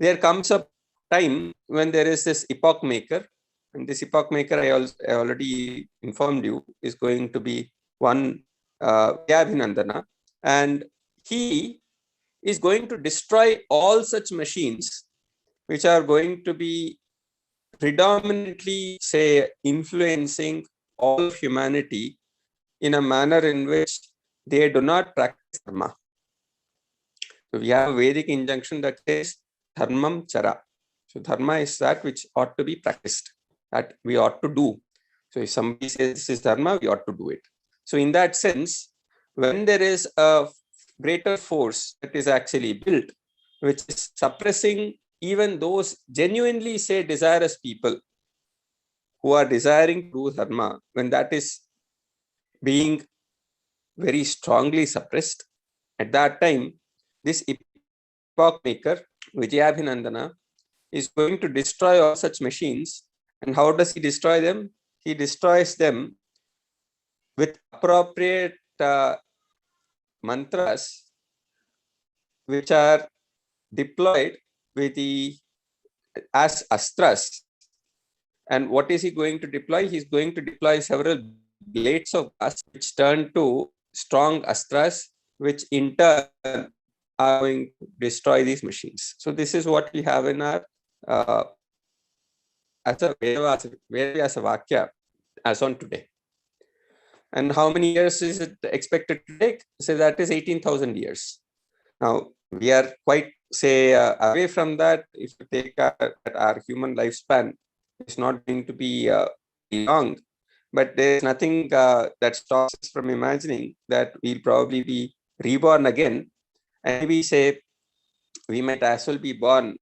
there comes a time when there is this epoch maker. And this epoch maker, I already informed you, is going to be one Vyabhinandana. And he is going to destroy all such machines which are going to be predominantly, say, influencing all of humanity in a manner in which they do not practice dharma. So we have a Vedic injunction that says dharmam chara. So dharma is that which ought to be practiced, that we ought to do. So if somebody says this is dharma, we ought to do it. So in that sense, when there is a greater force that is actually built, which is suppressing even those genuinely, say, desirous people who are desiring to do dharma, when that is being very strongly suppressed, at that time, this epoch maker, Vijayabhinandana, is going to destroy all such machines. And how does he destroy them? He destroys them with appropriate mantras which are deployed with as astras. And what is he going to deploy? He's going to deploy several blades of glass which turn to strong astras, which in turn are going to destroy these machines. So this is what we have in our as a Vedavyasa Vakya as on today. And how many years is it expected to take? So that is 18,000 years. Now, we are quite, say, away from that. If you take our human lifespan, it's not going to be long, but there is nothing that stops us from imagining that we'll probably be reborn again. And maybe, say, we might as well be born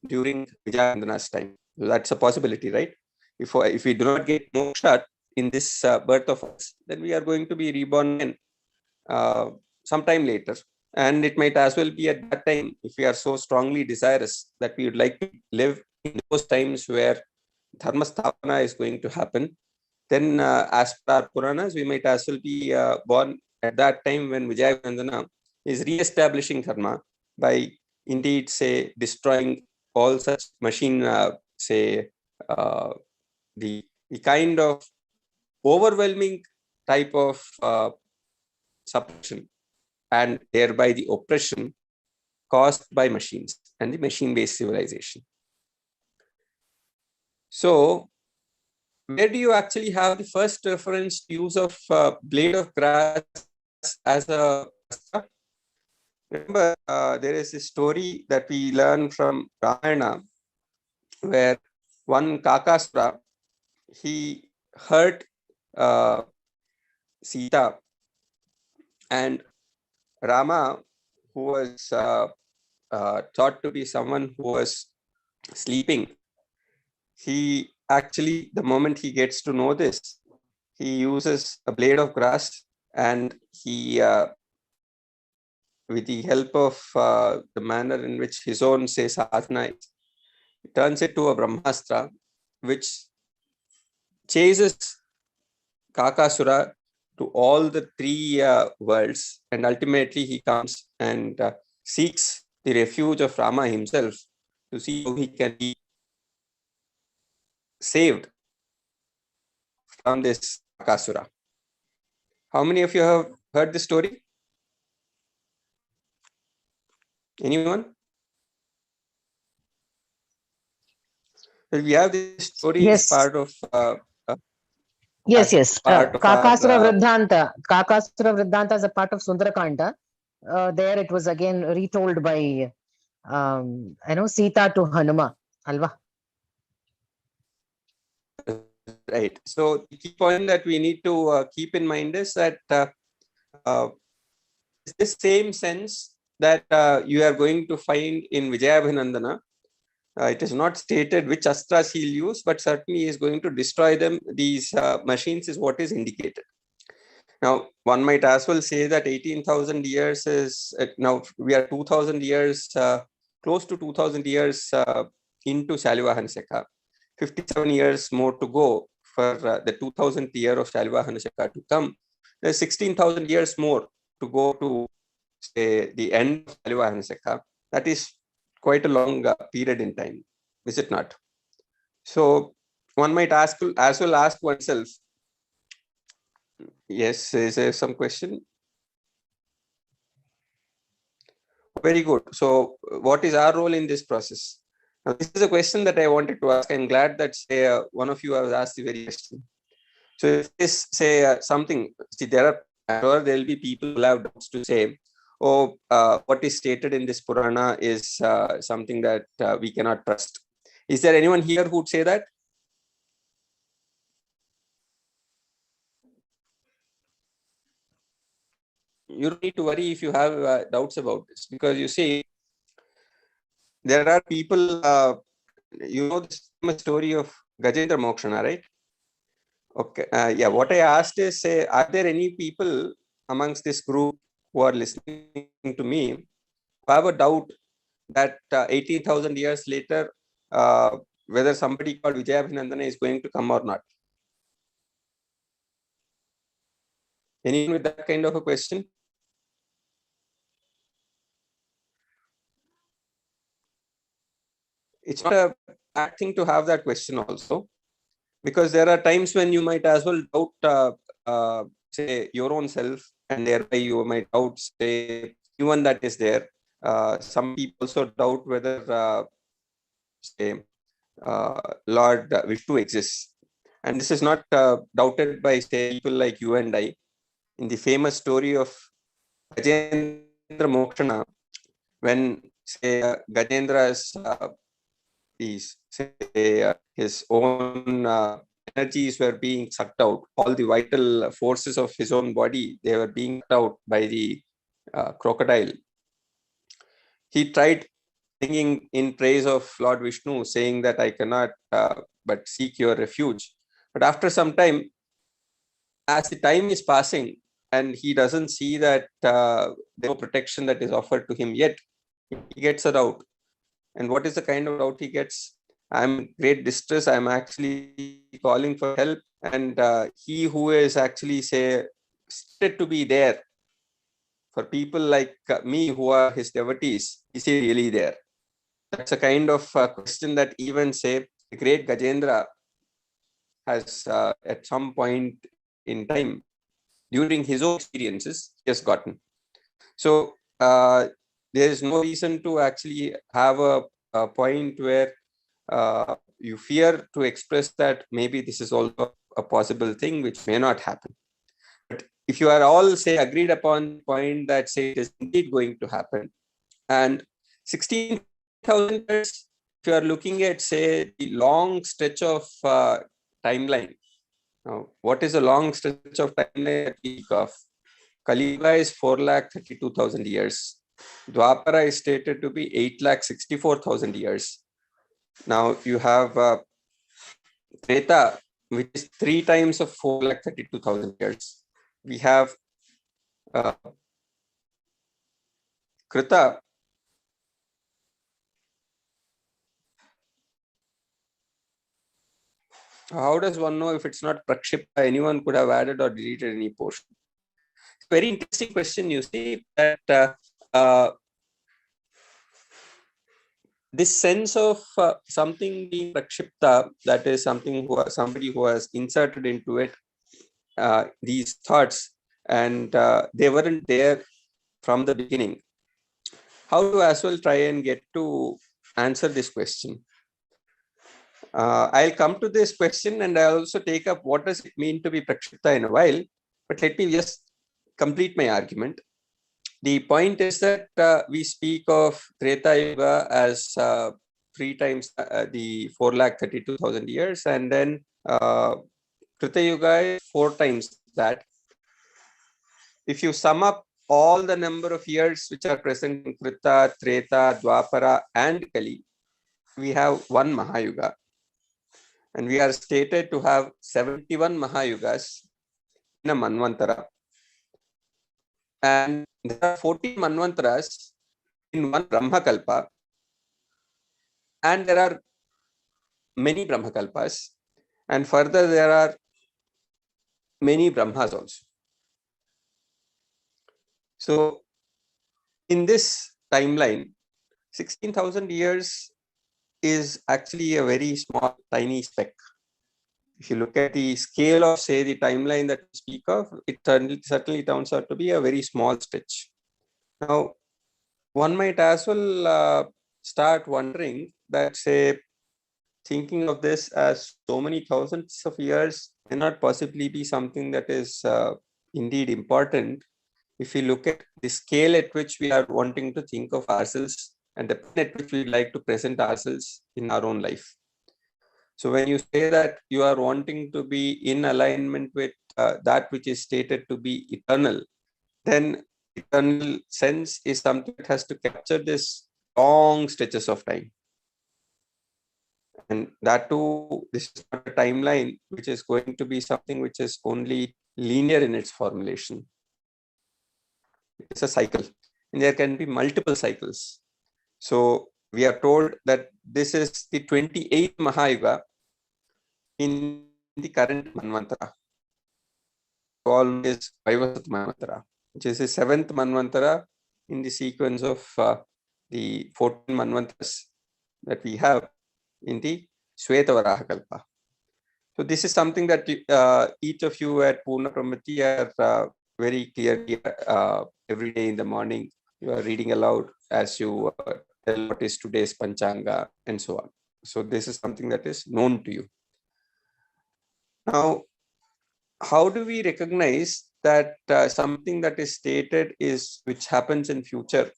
during Vijayandana's time. So that's a possibility, right? If we do not get moksha in this birth of us, then we are going to be reborn again sometime later. And it might as well be at that time, if we are so strongly desirous that we would like to live in those times where dharma sthapana is going to happen, then as per our Puranas, we might as well be born at that time when Vijayavandana is re-establishing dharma by indeed, say, destroying all such machine, say, the kind of overwhelming type of suppression and thereby the oppression caused by machines and the machine-based civilization. So, where do you actually have the first reference to use of blade of grass as a astra? Remember, there is a story that we learn from Ramayana where one Kakasura, he hurt Sita, and Rama, who was thought to be someone who was sleeping, he actually, the moment he gets to know this, he uses a blade of grass, and he, with the help of the manner in which his own sadhana is, turns it to a Brahmastra, which chases Kakasura to all the three worlds, and ultimately he comes and seeks the refuge of Rama himself to see how he can be saved from this Kakasura. How many of you have heard this story? Anyone? Well, we have this story as Yes. part of Yes, yes. part of Kakasura our, Vriddhanta. Kakasura Vriddhanta is a part of Sundarakanda. There it was again retold by, Sita to Hanuma. Alva. right. So the key point that we need to keep in mind is that it's the same sense that you are going to find in Vijayabhinandana. It is not stated which astras he'll use, but certainly he is going to destroy them. These machines is what is indicated. Now, one might as well say that 18,000 years is, now we are 2,000 years, close to 2,000 years into Shalivahana Shaka. 57 years more to go for the 2000th year of Shalivahana Shaka to come. There's 16,000 years more to go to, say, the end of Shalivahana Shaka. That is quite a long period in time, is it not? So one might as well ask oneself, yes, is there some question? Very good. So what is our role in this process? Now, this is a question that I wanted to ask. I'm glad that, say, one of you has asked the very question. So if this, say, something, see, there will be people who have doubts to say, oh, what is stated in this Purana is something that we cannot trust. Is there anyone here who would say that? You don't need to worry if you have doubts about this, because you see, there are people, you know the story of Gajendra Mokshana, right? Okay. Yeah, what I asked is, say, are there any people amongst this group who are listening to me who have a doubt that 18,000 years later, whether somebody called Vijayabhinandana is going to come or not? Anyone with that kind of a question? It's not a bad thing to have that question also, because there are times when you might as well doubt, say, your own self, and thereby you might doubt, say, anyone that is there. Some people also doubt whether, say, Lord Vishnu exists. And this is not doubted by, say, people like you and I. In the famous story of Gajendra Mokshana, when, say, Gajendra's his own energies were being sucked out, all the vital forces of his own body, they were being sucked out by the crocodile. He tried singing in praise of Lord Vishnu, saying that I cannot but seek your refuge. But after some time, as the time is passing and he doesn't see that there's no protection that is offered to him yet, he gets a doubt. And what is the kind of doubt he gets? I'm in great distress. I'm actually calling for help. And he who is actually, say, stated to be there for people like me who are his devotees, is he really there? That's a kind of question that even, say, the great Gajendra has at some point in time during his own experiences just gotten. So there is no reason to actually have a point where you fear to express that maybe this is also a possible thing which may not happen. But if you are all, say, agreed upon the point that, say, it is indeed going to happen, and 16,000 years, if you are looking at, say, the long stretch of timeline. Now, what is a long stretch of timeline that we speak of? Kali Yuga is 4,32,000 years. Dwapara is stated to be 8,64,000 years. Now you have Treta, which is 3 times of 4,32,000 years. We have Krita. How does one know if it's not Prakshipta? Anyone could have added or deleted any portion. Very interesting question. You see that this sense of something being Prakshipta, that is something somebody who has inserted into it these thoughts, and they weren't there from the beginning. How to as well try and get to answer this question? I'll come to this question, and I'll also take up what does it mean to be Prakshipta in a while. But let me just complete my argument. The point is that we speak of Treta Yuga as 3 times the 4,32,000 years, and then Krita Yuga is 4 times that. If you sum up all the number of years which are present in Krita, Treta, Dwapara, and Kali, we have one Mahayuga. And we are stated to have 71 Mahayugas in a Manvantara. And there are 14 Manvantaras in one Brahmakalpa. And there are many Brahmakalpas. And further, there are many Brahmas also. So, in this timeline, 16,000 years is actually a very small, tiny speck. If you look at the scale of, say, the timeline that we speak of, it certainly turns out to be a very small stretch. Now, one might as well start wondering that, say, thinking of this as so many thousands of years may not possibly be something that is indeed important if we look at the scale at which we are wanting to think of ourselves and the point at which we like to present ourselves in our own life. So when you say that you are wanting to be in alignment with that which is stated to be eternal, then eternal sense is something that has to capture this long stretches of time. And that too, this is not a timeline which is going to be something which is only linear in its formulation. It's a cycle, and there can be multiple cycles. So we are told that this is the 28th Mahayuga in the current Manvantara. Called is Vaivasat Manvantara, which is the 7th Manvantara in the sequence of the 14 Manvantaras that we have in the Shvetavaraha Kalpa. So this is something that each of you at Purna Pramati are very clearly every day in the morning, you are reading aloud as you tell what is today's Panchanga and so on. So this is something that is known to you. Now, how do we recognize that something that is stated is which happens in future,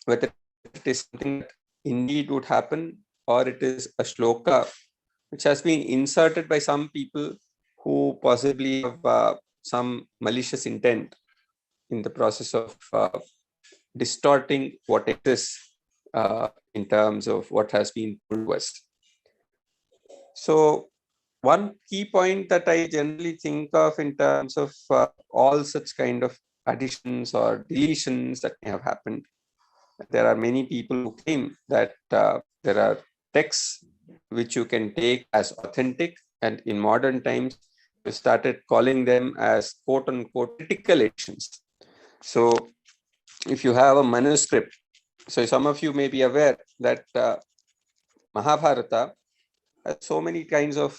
whether it is something that indeed would happen or it is a shloka which has been inserted by some people who possibly have some malicious intent in the process of distorting what exists in terms of what has been told to us. So one key point that I generally think of in terms of all such kind of additions or deletions that may have happened, there are many people who claim that there are texts which you can take as authentic, and in modern times we started calling them as quote unquote critical editions. So if you have a manuscript, so some of you may be aware that Mahabharata has so many kinds of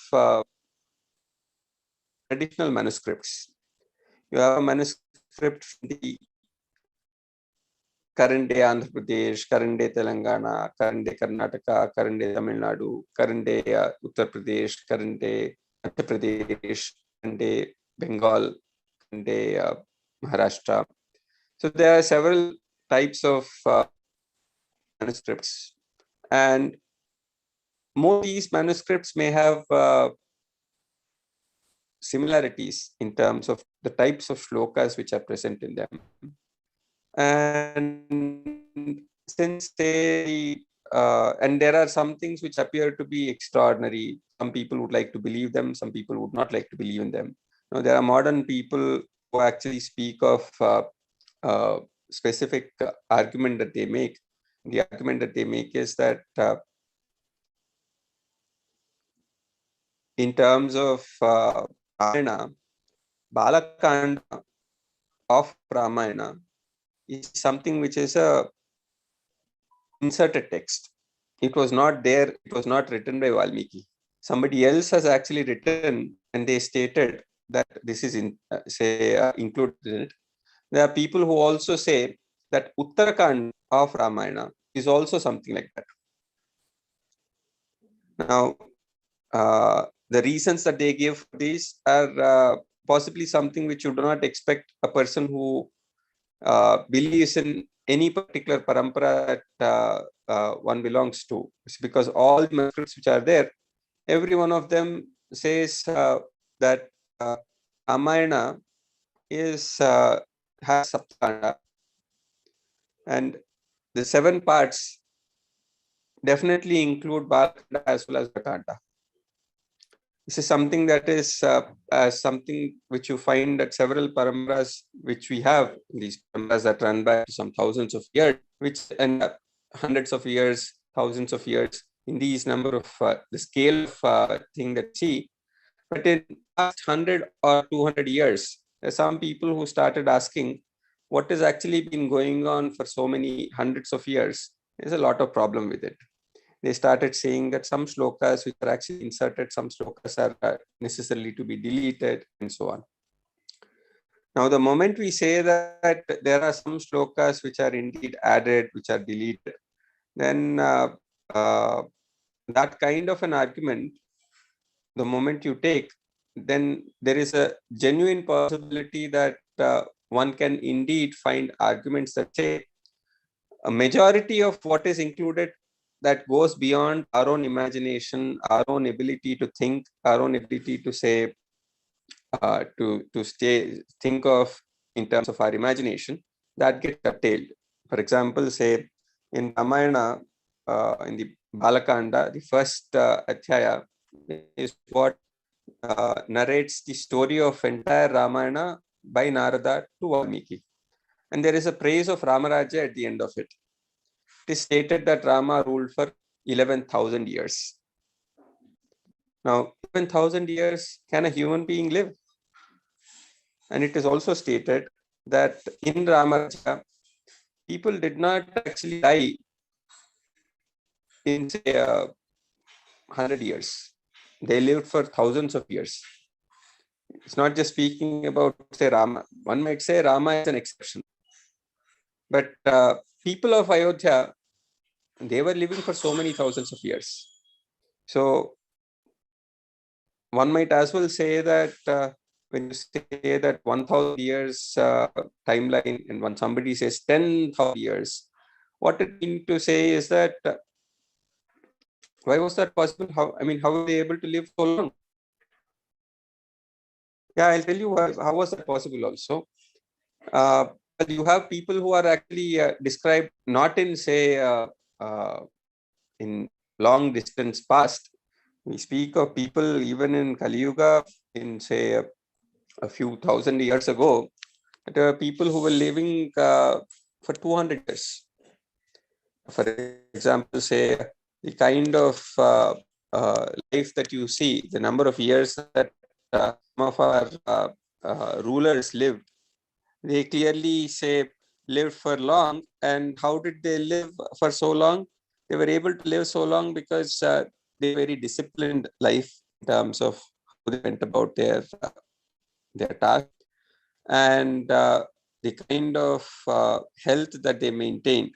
traditional manuscripts. You have a manuscript from the current day Andhra Pradesh, current day Telangana, current day Karnataka, current day Tamil Nadu, current day Uttar Pradesh, current day Madhya Pradesh, current day Bengal, current day Maharashtra. So there are several types of manuscripts, and most of these manuscripts may have similarities in terms of the types of shlokas which are present in them. And since they and there are some things which appear to be extraordinary. Some people would like to believe them, some people would not like to believe in them. Now, there are modern people who actually speak of specific argument that they make. The argument that they make is that in terms of Ramayana, Balakanda of Ramayana is something which is a inserted text. It was not there, it was not written by Valmiki. Somebody else has actually written and they stated that this is included in it. There are people who also say that Uttarakhand of Ramayana is also something like that. Now, the reasons that they give for these are possibly something which you do not expect a person who believes in any particular parampara that one belongs to. It's because all the manuscripts which are there, every one of them says that Ramayana is has Saptakanda, and the 7 parts definitely include Balakanda as well as Vakanda. This is something that is something which you find at several paramparas which we have, these paramparas that run back to some thousands of years, which and hundreds of years, thousands of years, in these number of the scale of thing that see. But in past 100 or 200 years, there are some people who started asking what has actually been going on for so many hundreds of years. There's a lot of problem with it. They started saying that some shlokas which are actually inserted, some shlokas are necessarily to be deleted, and so on. Now, the moment we say that there are some shlokas which are indeed added, which are deleted, then that kind of an argument, the moment you take, then there is a genuine possibility that one can indeed find arguments that say a majority of what is included that goes beyond our own imagination, our own ability to think, our own ability to say, think of in terms of our imagination, that gets curtailed. For example, say in Ramayana, in the Balakanda, the first Adhyaya is what narrates the story of entire Ramayana by Narada to Valmiki. And there is a praise of Ramarajya at the end of it. It is stated that Rama ruled for 11,000 years. Now, 11,000 years, can a human being live? And it is also stated that in Ramarajya, people did not actually die in, say, 100 years. They lived for thousands of years. It's not just speaking about, say, Rama. One might say Rama is an exception. But people of Ayodhya, they were living for so many thousands of years. So one might as well say that when you say that 1,000 years timeline, and when somebody says 10,000 years, what it means to say is that why was that possible? How were they able to live so long? Yeah, I'll tell you how was that possible also. You have people who are actually described not in, say, in long distance past. We speak of people even in Kali Yuga, in, say, a few thousand years ago. There were people who were living for 200 years. For example, say, the kind of life that you see, the number of years that some of our rulers lived, they clearly say lived for long. And how did they live for so long? They were able to live so long because they very disciplined life in terms of how they went about their task. And the kind of health that they maintained,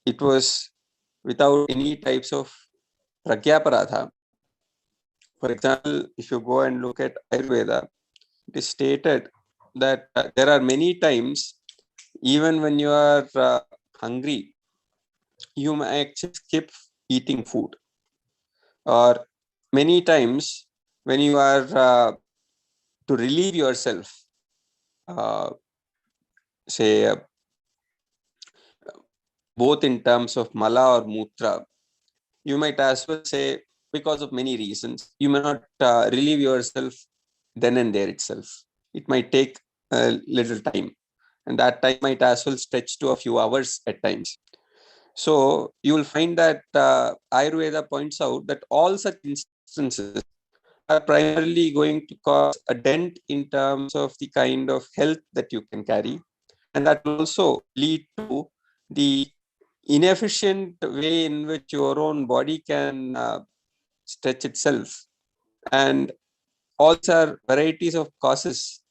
it was without any types of pragyaparadha. For example, if you go and look at Ayurveda, it is stated that there are many times, even when you are hungry, you may actually skip eating food. Or many times when you are to relieve yourself, uh, say both in terms of mala or mutra, you might as well say because of many reasons, you may not relieve yourself then and there itself. It might take a little time, and that time might as well stretch to a few hours at times. So you will find that Ayurveda points out that all such instances are primarily going to cause a dent in terms of the kind of health that you can carry, and that will also lead to the inefficient way in which your own body can stretch itself. And also are varieties of causes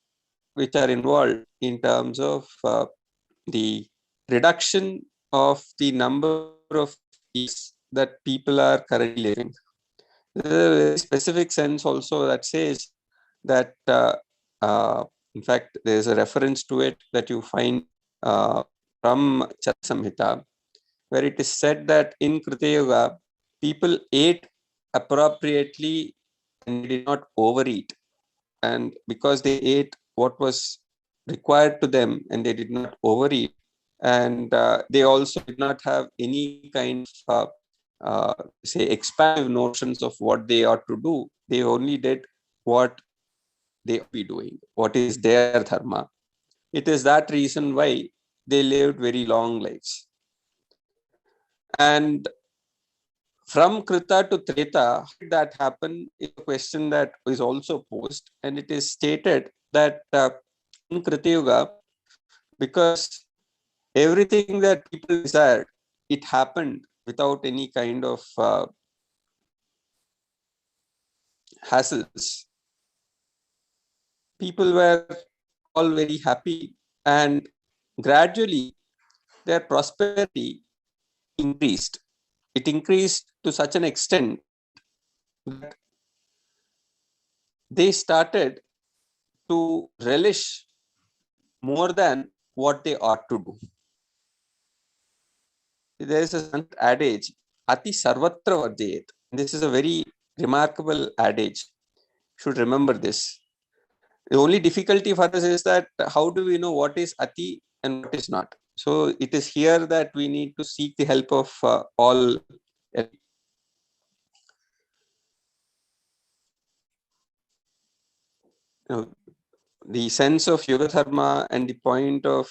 which are involved in terms of the reduction of the number of years that people are currently living. There is a very specific sense also that says that, in fact, there is a reference to it that you find from Chat Samhita, where it is said that in Krita Yuga, people ate appropriately and did not overeat. And because they ate what was required to them and they did not overeat, and they also did not have any kind of say expansive notions of what they ought to do. They only did what they ought to be doing, what is their dharma. It is that reason why they lived very long lives. And from Krita to Treta, how did that happen is a question that is also posed, and it is stated that in Krita Yuga, because everything that people desired, it happened without any kind of hassles. People were all very happy, and gradually their prosperity increased. It increased to such an extent that they started to relish more than what they ought to do. There is a adage, Ati Sarvatra Vardhayet. This is a very remarkable adage. You should remember this. The only difficulty for us is that how do we know what is Ati and what is not? So it is here that we need to seek the help of all. The sense of Yoga Dharma and the point of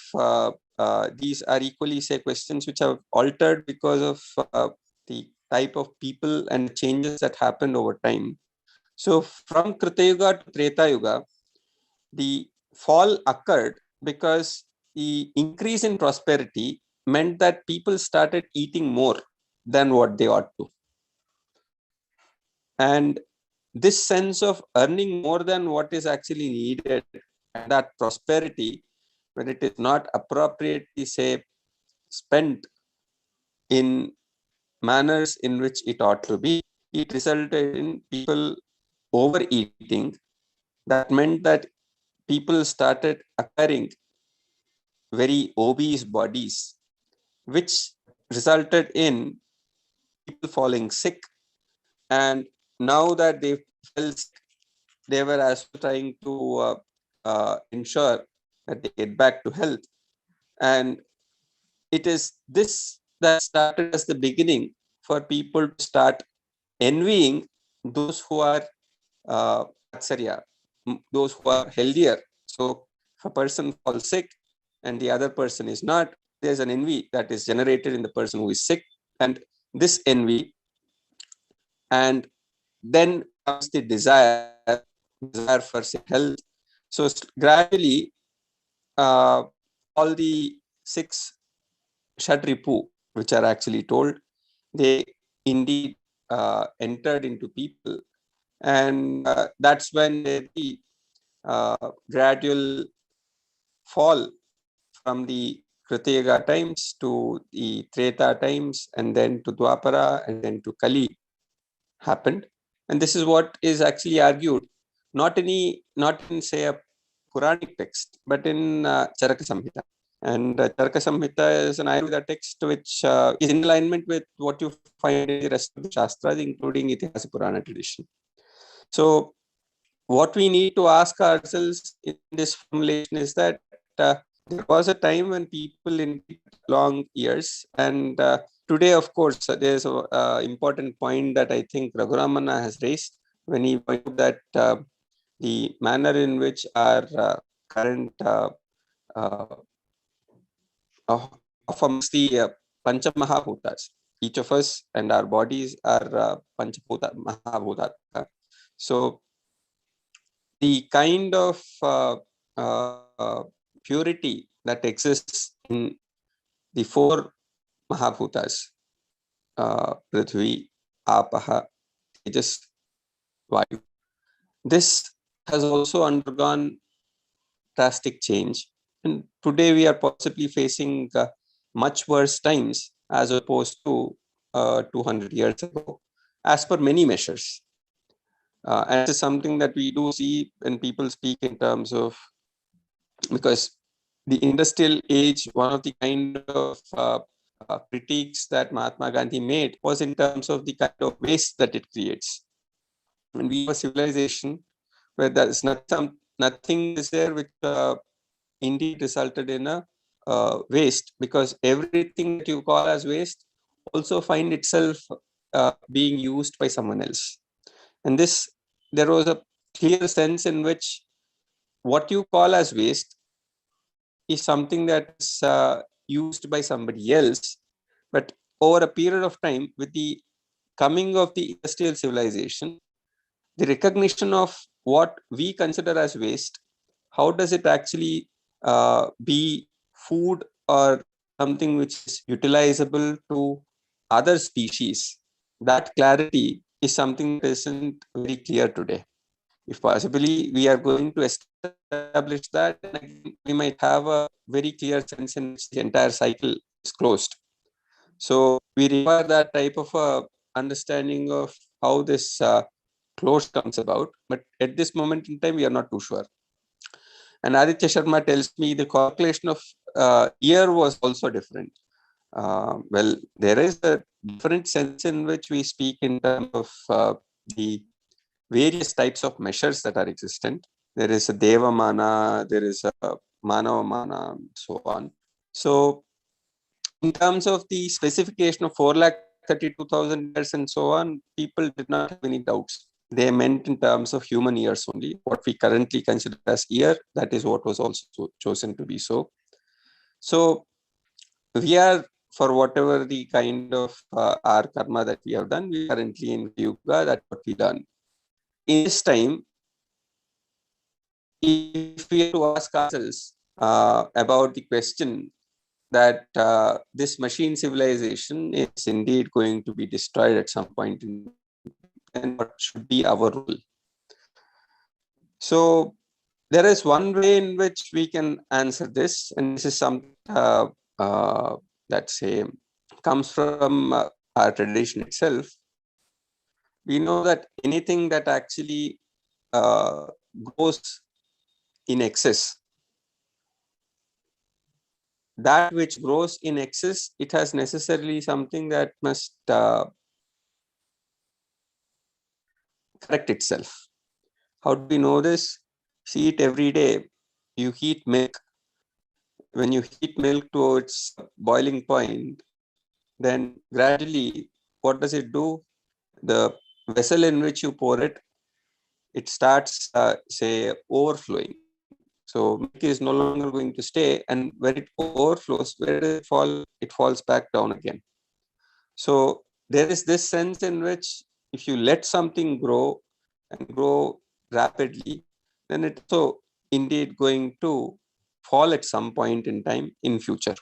these are equally, say, questions which have altered because of the type of people and the changes that happened over time. So from Krita Yuga to Treta Yuga, the fall occurred because the increase in prosperity meant that people started eating more than what they ought to. And this sense of earning more than what is actually needed, and that prosperity, when it is not appropriately, say, spent in manners in which it ought to be, it resulted in people overeating. That meant that people started acquiring very obese bodies, which resulted in people falling sick. And now that they fell sick, they were also trying to ensure that they get back to health. And it is this that started as the beginning for people to start envying those who are those who are healthier. So if a person falls sick and the other person is not, there's an envy that is generated in the person who is sick. And this envy, and then comes the desire for health. So gradually, all the 6 Shadripu, which are actually told, they indeed entered into people. And that's when the gradual fall from the Krita Yuga times to the Treta times, and then to Dwapara, and then to Kali happened. And this is what is actually argued, not in say a Puranic text, but in Charaka Samhita. And Charaka Samhita is an Ayurveda text which is in alignment with what you find in the rest of the Shastras, including Itihasa Purana tradition. So what we need to ask ourselves in this formulation is that there was a time when people in long years, and today, of course, there's an important point that I think Raghuramana has raised when he pointed out that the manner in which our current of amongst the Panchamahabhutas, each of us and our bodies are Panchabhuta Mahabhuta. So the kind of purity that exists in the four Mahabhutas, Prithvi, Apaha, Tejas, Vayu, this has also undergone drastic change. And today we are possibly facing much worse times as opposed to 200 years ago, as per many measures. And this is something that we do see when people speak in terms of, because the industrial age, one of the kind of critiques that Mahatma Gandhi made was in terms of the kind of waste that it creates. And we have a civilization where there's nothing is there which indeed resulted in a waste, because everything that you call as waste also find itself being used by someone else. And there was a clear sense in which what you call as waste is something that's used by somebody else. But over a period of time, with the coming of the industrial civilization, the recognition of what we consider as waste, how does it actually be food or something which is utilizable to other species, that clarity is something that isn't very clear today. If possibly we are going to establish that, then we might have a very clear sense in which the entire cycle is closed. So we require that type of understanding of how this close comes about. But at this moment in time, we are not too sure. And Aditya Sharma tells me the calculation of year was also different. Well, there is a different sense in which we speak in terms of the various types of measures that are existent. There is a Deva Mana, there is a Manava Mana, so on. So in terms of the specification of 4,32,000 years and so on, people did not have any doubts. They meant in terms of human years only. What we currently consider as year, that is what was also chosen to be so. So we are, for whatever the kind of our karma that we have done, we are currently in Yuga, that's what we done. In this time, if we have to ask ourselves about the question that this machine civilization is indeed going to be destroyed at some point, and what should be our role? So there is one way in which we can answer this, and this is something that say comes from our tradition itself. We know that anything that actually grows in excess, that which grows in excess, it has necessarily something that must correct itself. How do we know this? See it every day. You heat milk. When you heat milk to its boiling point, then gradually, what does it do? The vessel in which you pour it, it starts, say, overflowing. So milk is no longer going to stay, and when it overflows, where does it fall? It falls back down again. So there is this sense in which if you let something grow and grow rapidly, then it's so indeed going to fall at some point in time in future.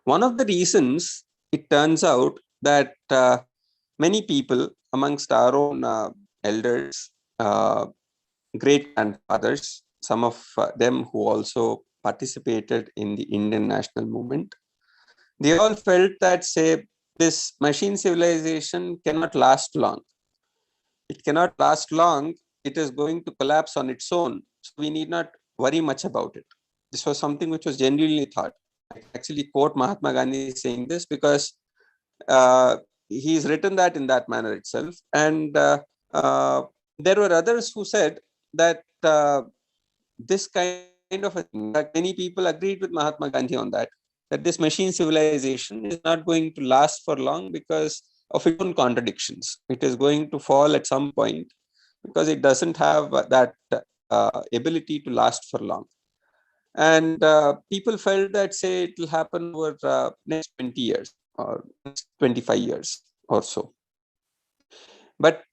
One of the reasons it turns out that many people amongst our own elders, great grandfathers, some of them who also participated in the Indian national movement. They all felt that, say, this machine civilization cannot last long. It cannot last long. It is going to collapse on its own. So we need not worry much about it. This was something which was genuinely thought. I can actually quote Mahatma Gandhi saying this because he's written that in that manner itself. And there were others who said that this kind of a thing, in fact, many people agreed with Mahatma Gandhi on that this machine civilization is not going to last for long because of its own contradictions. It is going to fall at some point because it doesn't have that ability to last for long. And people felt that, say, it will happen over next 20 years or next 25 years or so. But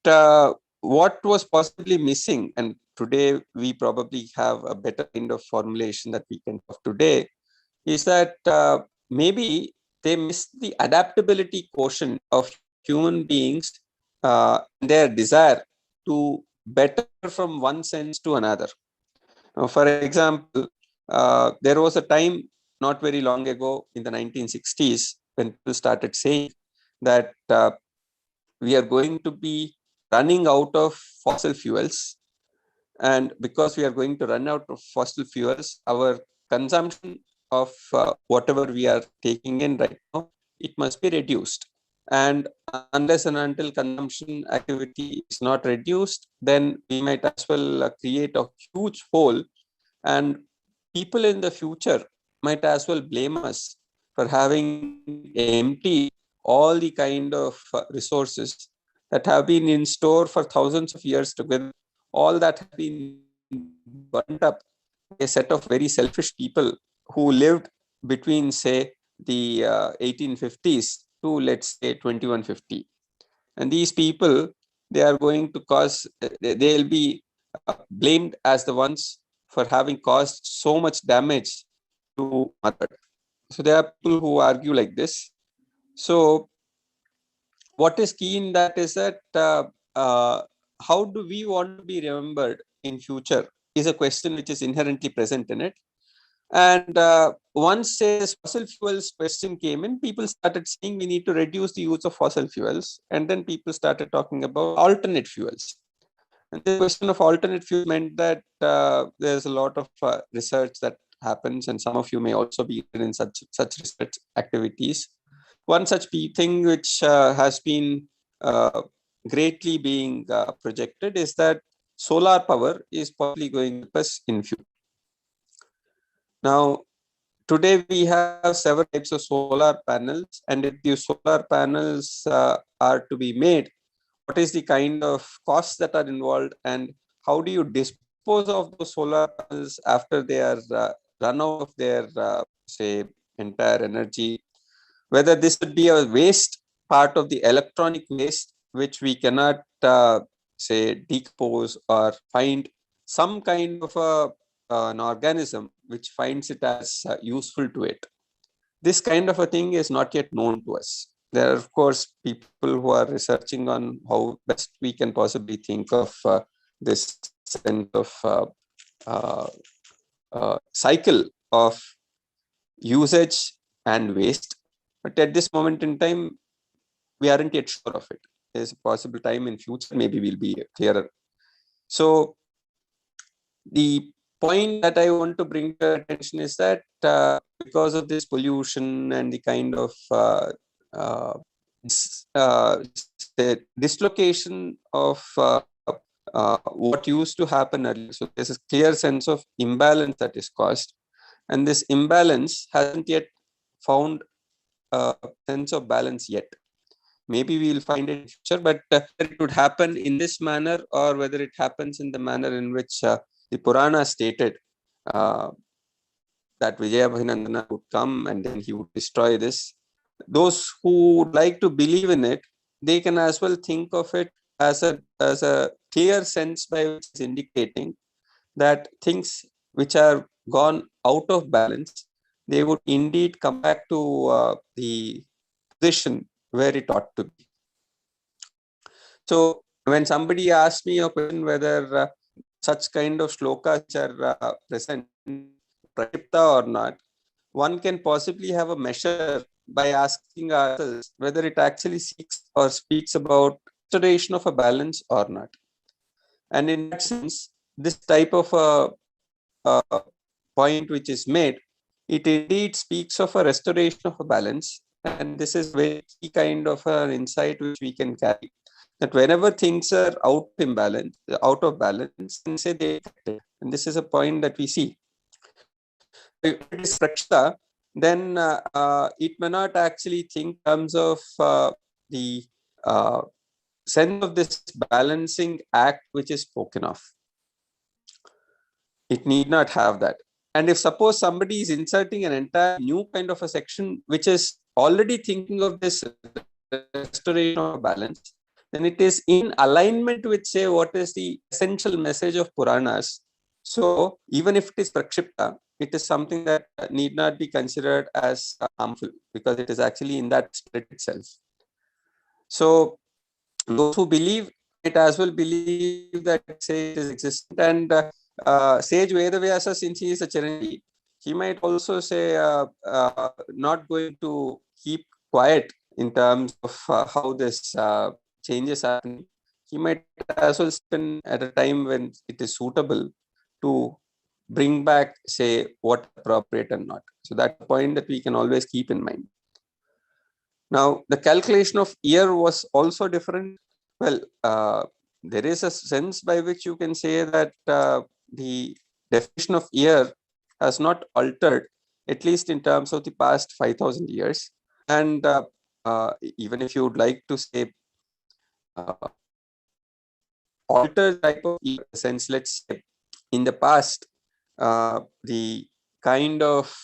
what was possibly missing, and today we probably have a better kind of formulation that we can have today, is that maybe they missed the adaptability quotient of human beings, their desire to better from one sense to another. Now, for example, there was a time not very long ago in the 1960s when people started saying that we are going to be running out of fossil fuels. And because we are going to run out of fossil fuels, our consumption of whatever we are taking in right now, it must be reduced. And unless and until consumption activity is not reduced, then we might as well create a huge hole. And people in the future might as well blame us for having emptied all the kind of resources that have been in store for thousands of years together. All that have been burnt up by a set of very selfish people who lived between, say, the 1850s to, let's say, 2150. And these people, they are going to cause, they'll be blamed as the ones for having caused so much damage to Mother. So there are people who argue like this. So what is key in that is that how do we want to be remembered in future is a question which is inherently present in it. And once, say, this fossil fuels question came in, people started saying we need to reduce the use of fossil fuels. And then people started talking about alternate fuels. And the question of alternate fuels meant that there's a lot of research that happens, and some of you may also be in such research activities. One such thing which has been greatly being projected is that solar power is possibly going to us in future. Now, today we have several types of solar panels, and if these solar panels are to be made, what is the kind of costs that are involved, and how do you dispose of those solar panels after they are run out of their, say, entire energy? Whether this would be a waste, part of the electronic waste, which we cannot, say, decompose or find some kind of an organism which finds it as useful to it. This kind of a thing is not yet known to us. There are, of course, people who are researching on how best we can possibly think of this sense of cycle of usage and waste. But at this moment in time, we aren't yet sure of it. There's a possible time in future, maybe we'll be clearer. So the point that I want to bring to attention is that because of this pollution and the kind of dislocation of what used to happen earlier, so there's a clear sense of imbalance that is caused, and this imbalance hasn't yet found a sense of balance yet. Maybe we will find it in future, but whether it would happen in this manner or whether it happens in the manner in which the Puranas stated that Vijayabhinandana would come and then he would destroy this. Those who would like to believe in it, they can as well think of it as a clear sense by which it's indicating that things which are gone out of balance, they would indeed come back to the position where it ought to be. So when somebody asks me a question whether such kind of shlokas are present, prakshipta or not, one can possibly have a measure by asking ourselves whether it actually seeks or speaks about restoration of a balance or not. And in that sense, this type of a point which is made, it indeed speaks of a restoration of a balance. And this is very key kind of an insight which we can carry. That whenever things are out of balance, and say they, and this is a point that we see. If it is prakshita, then it may not actually think in terms of the sense of this balancing act which is spoken of. It need not have that. And if suppose somebody is inserting an entire new kind of a section which is already thinking of this restoration of balance, then it is in alignment with, say, what is the essential message of Puranas. So even if it is prakshipta, it is something that need not be considered as harmful, because it is actually in that spirit itself. So those who believe it as well believe that, say, it is existent. And sage Vedavyasa, since he is a Chiranjeevi, he might also say not going to keep quiet in terms of how this changes happening. He might as well spend at a time when it is suitable to bring back, say, what appropriate and not. So that's the point that we can always keep in mind. Now, the calculation of year was also different. Well, there is a sense by which you can say that the definition of year has not altered, at least in terms of the past 5,000 years. And even if you would like to say alter type of year sense, let's say in the past, the kind of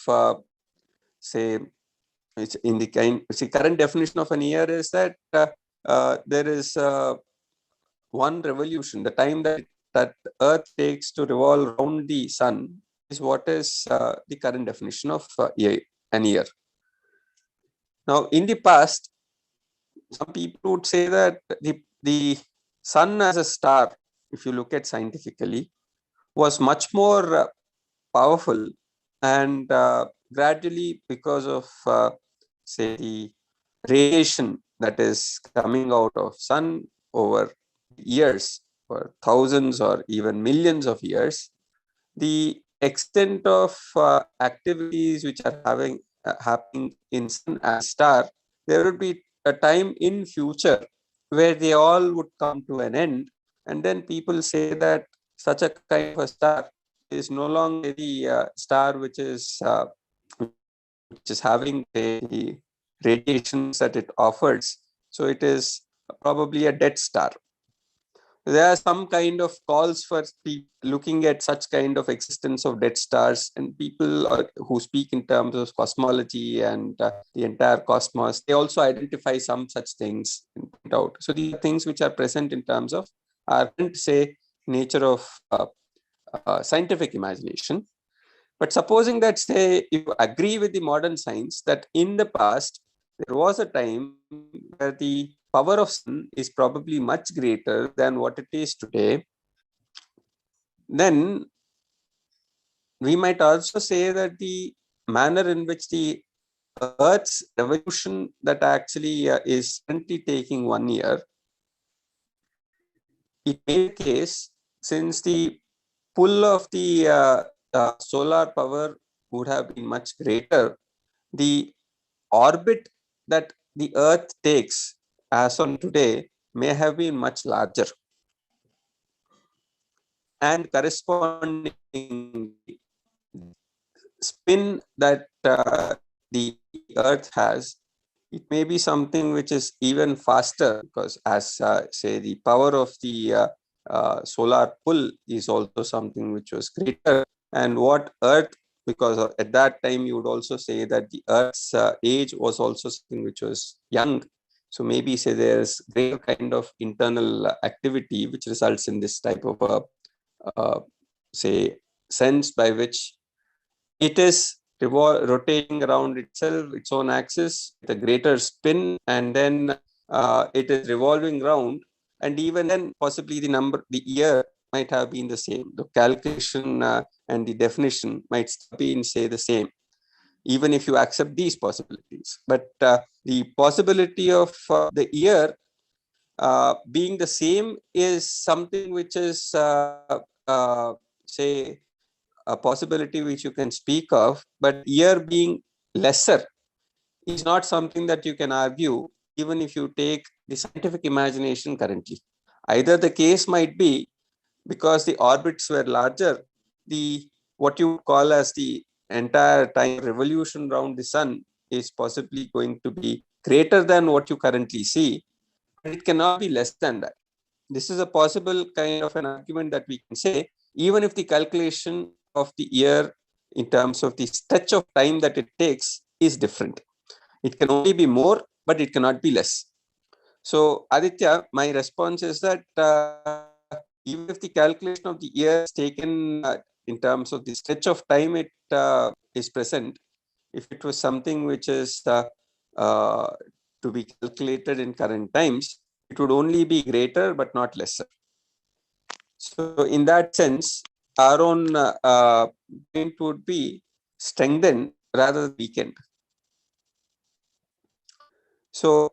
say, it's in the kind, see, current definition of an year is that there is one revolution, the time that Earth takes to revolve around the sun is what is the current definition of an year. Now, in the past, some people would say that the sun as a star, if you look at scientifically, was much more powerful, and gradually, because of say the radiation that is coming out of sun over years, for thousands or even millions of years, the extent of activities which are happening in sun as star, there would be a time in future where they all would come to an end, and then people say that such a kind of a star is no longer the star which is having the radiations that it offers. So it is probably a dead star. There are some kind of calls for looking at such kind of existence of dead stars, and people who speak in terms of cosmology and the entire cosmos, they also identify some such things and point out. So these are things which are present in terms of our, say, nature of scientific imagination. But supposing that, say, you agree with the modern science that in the past, there was a time where the power of sun is probably much greater than what it is today, then we might also say that the manner in which the Earth's revolution that actually is currently taking 1 year, it may be the case, since the pull of the solar power would have been much greater, the orbit that the Earth takes as on today may have been much larger. And corresponding spin that the Earth has, it may be something which is even faster, because as say the power of the solar pull is also something which was greater. And what Earth, because at that time you would also say that the Earth's age was also something which was young. So maybe say there's greater kind of internal activity which results in this type of say sense by which it is rotating around itself, its own axis, with a greater spin, and then it is revolving around. And even then, possibly the year might have been the same. The calculation and the definition might be in, say, the same, even if you accept these possibilities. But the possibility of the year being the same is something which is, say, a possibility which you can speak of, but year being lesser is not something that you can argue, even if you take the scientific imagination currently. Either the case might be because the orbits were larger, the what you call as the entire time revolution around the sun is possibly going to be greater than what you currently see, but it cannot be less than that. This is a possible kind of an argument that we can say, even if the calculation of the year in terms of the stretch of time that it takes is different. It can only be more, but it cannot be less. So, Aditya, my response is that even if the calculation of the year is taken in terms of the stretch of time it is present, if it was something which is to be calculated in current times, it would only be greater but not lesser. So, in that sense, our own point would be strengthened rather than weakened. So,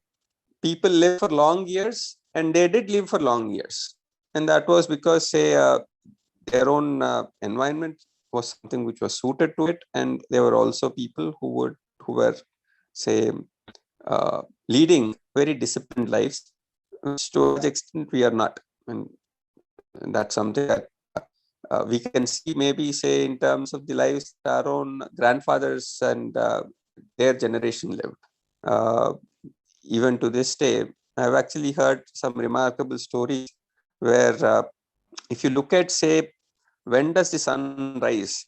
people live for long years, and they did live for long years, and that was because, say, their own environment was something which was suited to it, and there were also people who were, say, leading very disciplined lives, which to a large extent we are not, and that's something that we can see, maybe, say, in terms of the lives our own grandfathers and their generation lived. Even to this day, I've actually heard some remarkable stories where if you look at, say, when does the sun rise?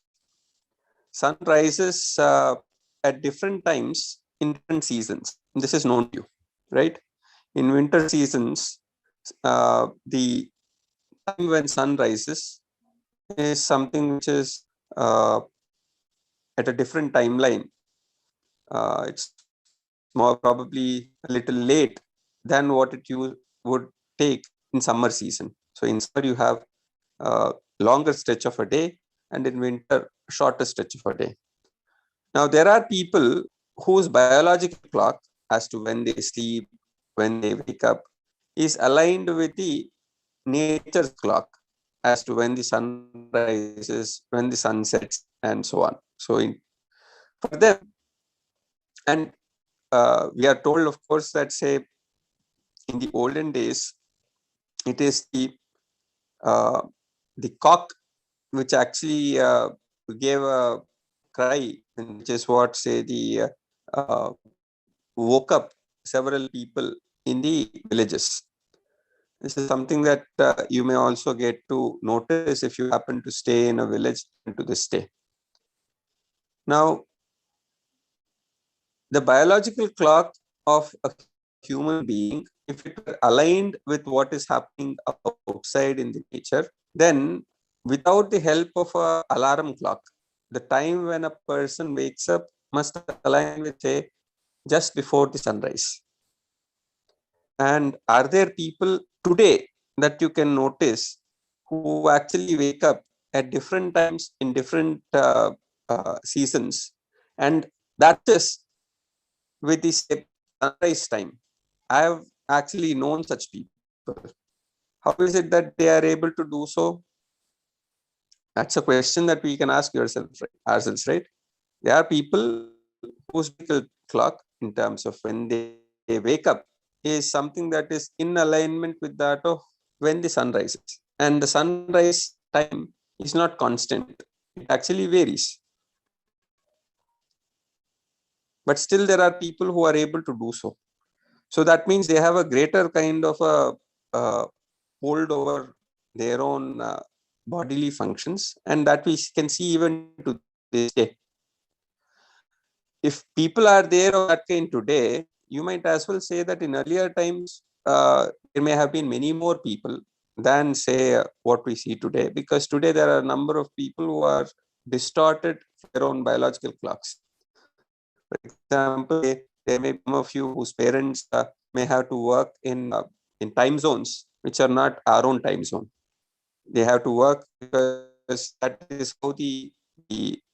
Sun rises at different times in different seasons. This is known to you, right? In winter seasons, the time when sun rises is something which is at a different timeline. It's more probably a little late than what it would take in summer season. So in summer you have a longer stretch of a day, and in winter shorter stretch of a day. Now there are people whose biological clock as to when they sleep, when they wake up, is aligned with the nature's clock as to when the sun rises, when the sun sets, and so on. So for them, and we are told, of course, that, say, in the olden days, it is the cock which actually gave a cry, which is what, say, the woke up several people in the villages. This is something that you may also get to notice if you happen to stay in a village to this day. Now, the biological clock of a human being, if it were aligned with what is happening outside in the nature, then without the help of an alarm clock, the time when a person wakes up must align with, say, just before the sunrise. And are there people today that you can notice who actually wake up at different times in different seasons, and that is with the sunrise time? I have actually known such people. How is it that they are able to do so? That's a question that we can ask ourselves, right? There are people whose clock in terms of when they wake up is something that is in alignment with that of when the sun rises. And the sunrise time is not constant. It actually varies. But still there are people who are able to do so. So that means they have a greater kind of a hold over their own bodily functions, and that we can see even to this day. If people are there of that kind today, you might as well say that in earlier times there may have been many more people than, say, what we see today, because today there are a number of people who are distorted their own biological clocks. For example, there may be some of you whose parents may have to work in time zones which are not our own time zone. they have to work because that is how the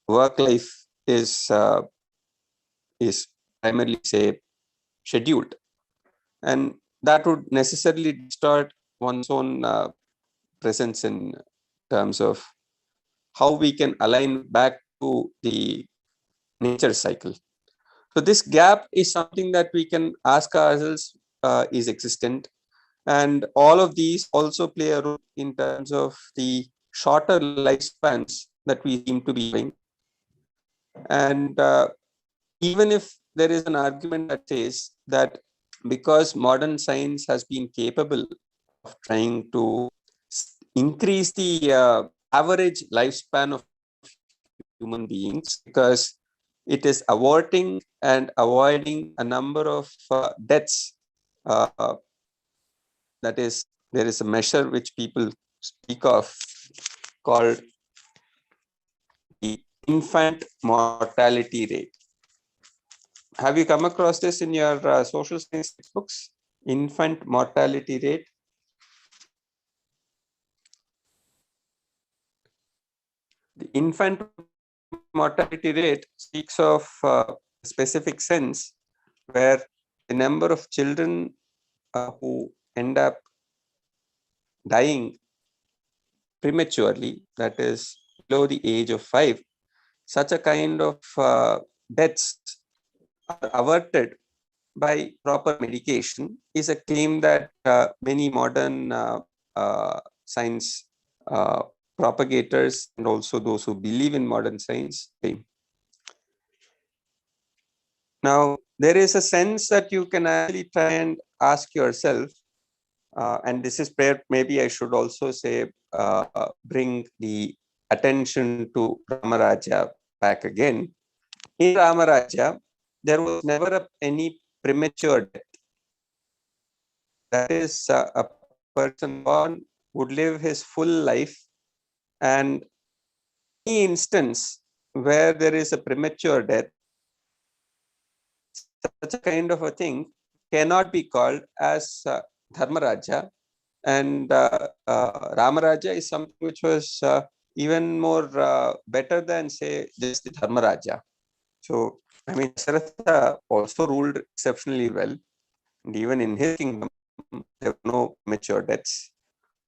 work life is primarily, say, scheduled, and that would necessarily distort one's own presence in terms of how we can align back to the nature cycle. So this gap is something that we can ask ourselves is existent, and all of these also play a role in terms of the shorter lifespans that we seem to be having. And even if there is an argument that says that because modern science has been capable of trying to increase the average lifespan of human beings, because it is averting and avoiding a number of deaths. Uh, that is, there is a measure which people speak of called the infant mortality rate. Have you come across this in your social science textbooks? Infant mortality rate. The infant mortality rate speaks of a specific sense where the number of children who end up dying prematurely, that is below the age of 5, such a kind of deaths are averted by proper medication, is a claim that many modern science propagators and also those who believe in modern science claim. Now, there is a sense that you can actually try and ask yourself, and this is where maybe I should also say, bring the attention to Ramarajya back again. In Ramarajya, there was never any premature death. That is, a person born would live his full life, and any instance where there is a premature death, such a kind of a thing cannot be called as Dharmarajya. And Ramarajya is something which was even more better than, say, just the Dharmarajya. So, I mean, Dasaratha also ruled exceptionally well, and even in his kingdom, there were no mature deaths.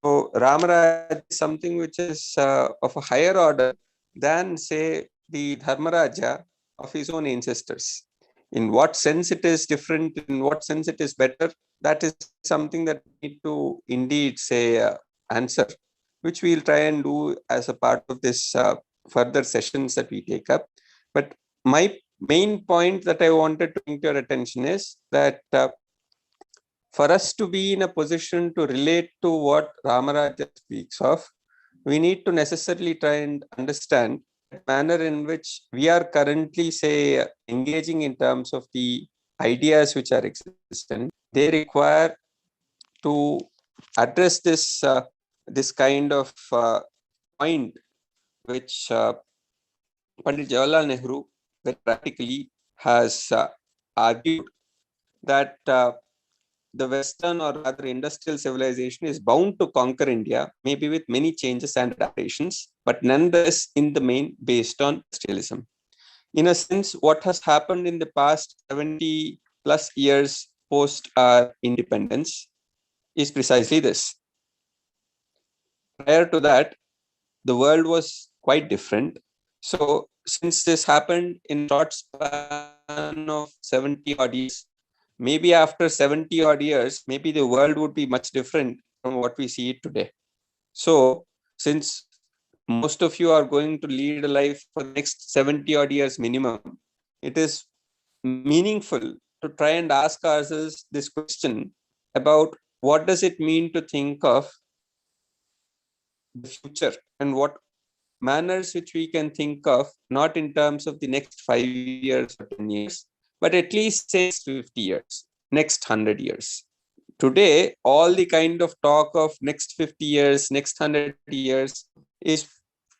So, Ramarajya is something which is of a higher order than, say, the Dharmarajya of his own ancestors. In what sense it is different, in what sense it is better, that is something that we need to indeed say answer, which we'll try and do as a part of this further sessions that we take up. But my main point that I wanted to bring to your attention is that for us to be in a position to relate to what Ramarajya speaks of, we need to necessarily try and understand the manner in which we are currently, say, engaging in terms of the ideas which are existent. They require to address this kind of point, which Pandit Jawaharlal Nehru very practically has argued that the Western or rather industrial civilization is bound to conquer India, maybe with many changes and adaptations, but nonetheless in the main based on industrialism. In a sense, what has happened in the past 70 plus years post our independence is precisely this. Prior to that, the world was quite different. So since this happened in a short span of 70 odd years, maybe after 70 odd years, maybe the world would be much different from what we see it today. So since most of you are going to lead a life for the next 70 odd years minimum, it is meaningful to try and ask ourselves this question about what does it mean to think of the future and what manners which we can think of, not in terms of the next 5 years or 10 years, but at least say 50 years, next 100 years. Today, all the kind of talk of next 50 years, next 100 years is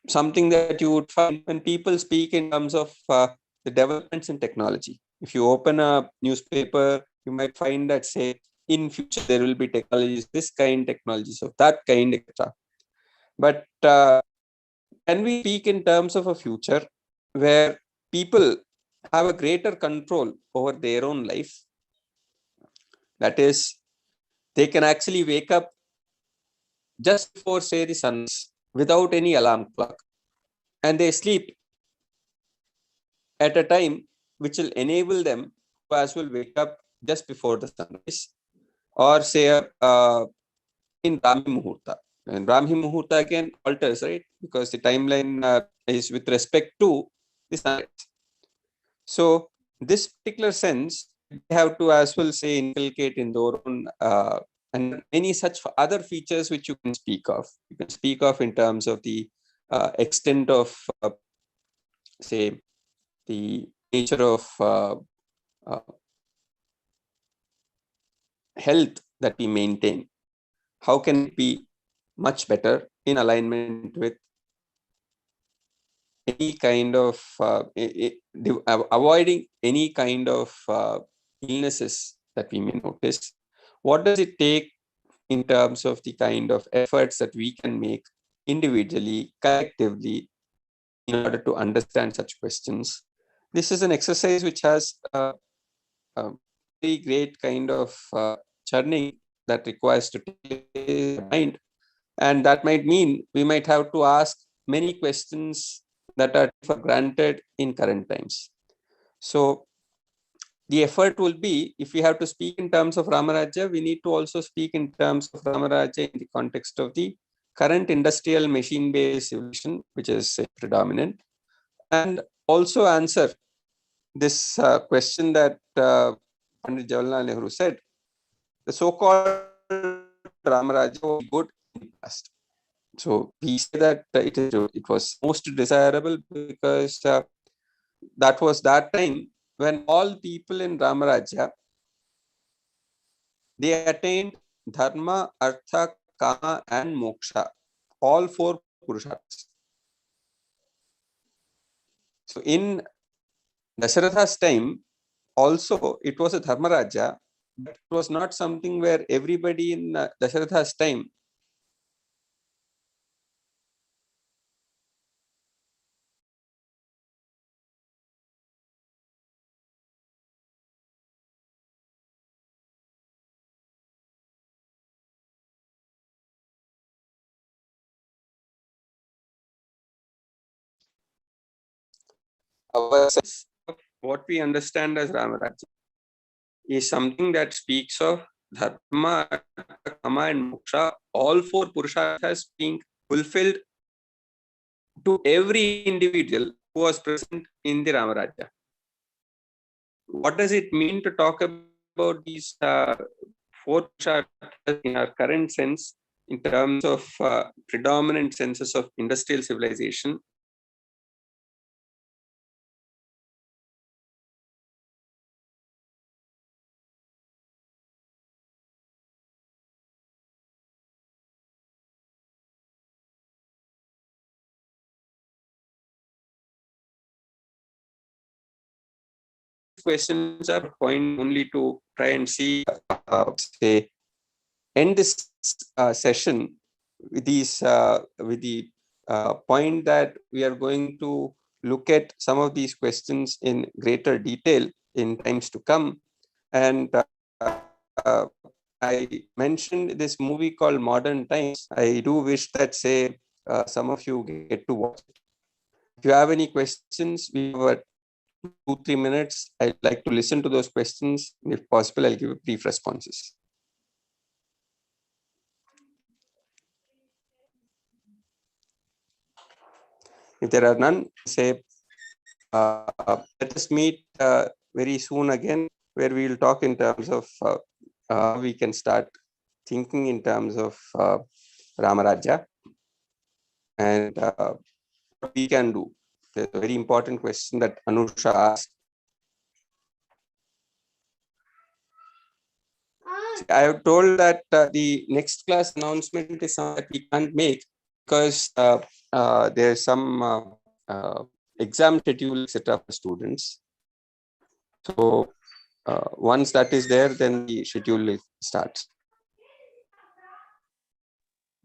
something that you would find when people speak in terms of the developments in technology. If you open a newspaper, you might find that, say, in future there will be technologies, this kind, technologies of that kind, etc. But can we speak in terms of a future where people have a greater control over their own life? That is, they can actually wake up just before, say, the sunrise without any alarm clock, and they sleep at a time which will enable them to as well wake up just before the sunrise, or say in Brahmi Muhurta. And Brahmi Muhurta again alters, right? Because the timeline is with respect to the sunrise. So this particular sense, they have to as well say inculcate in their own and any such other features which you can speak of. You can speak of in terms of the extent of say the nature of health that we maintain. How can it be much better in alignment with any kind of avoiding any kind of illnesses that we may notice? What does it take in terms of the kind of efforts that we can make individually, collectively, in order to understand such questions? This is an exercise which has a very great kind of churning that requires to take place in the mind, and that might mean we might have to ask many questions that are for granted in current times. So the effort will be, if we have to speak in terms of Ramarajya, we need to also speak in terms of Ramarajya in the context of the current industrial machine-based civilization, which is predominant, and also answer this question that Pandit Jawaharlal Nehru said: the so-called Ramarajya was good in the past. So we say that it was most desirable because that was that time when all people in Ramarajya, they attained dharma, artha, kama, and moksha, all four purusharthas. So in Dasharatha's time, also it was a dharma raja, but it was not something where everybody in Dasharatha's time our sense of what we understand as Ramarajya is something that speaks of dharma, kama, and moksha, all four purusharthas being fulfilled to every individual who was present in the Ramarajya. What does it mean to talk about these four purusharthas in our current sense, in terms of predominant senses of industrial civilization? Questions are point only to try and see, say, end this session with these with the point that we are going to look at some of these questions in greater detail in times to come. And uh, I mentioned this movie called Modern Times. I do wish that, say, some of you get to watch it. If you have any questions, we have 2-3 minutes. I'd like to listen to those questions. If possible, I'll give brief responses. If there are none, say, let us meet very soon again, where we will talk in terms of how we can start thinking in terms of Ramarajya and what we can do. There's a very important question that Anusha asked. I have told that the next class announcement is something that we can't make because there's some exam schedule, etc. for students. So once that is there, then the schedule starts.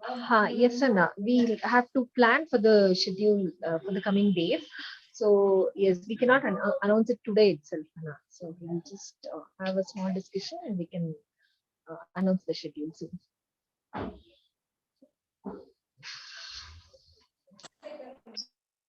Yes, Anna. We have to plan for the schedule for the coming days. So yes, we cannot announce it today itself, Anna. So we'll just have a small discussion and we can announce the schedule soon.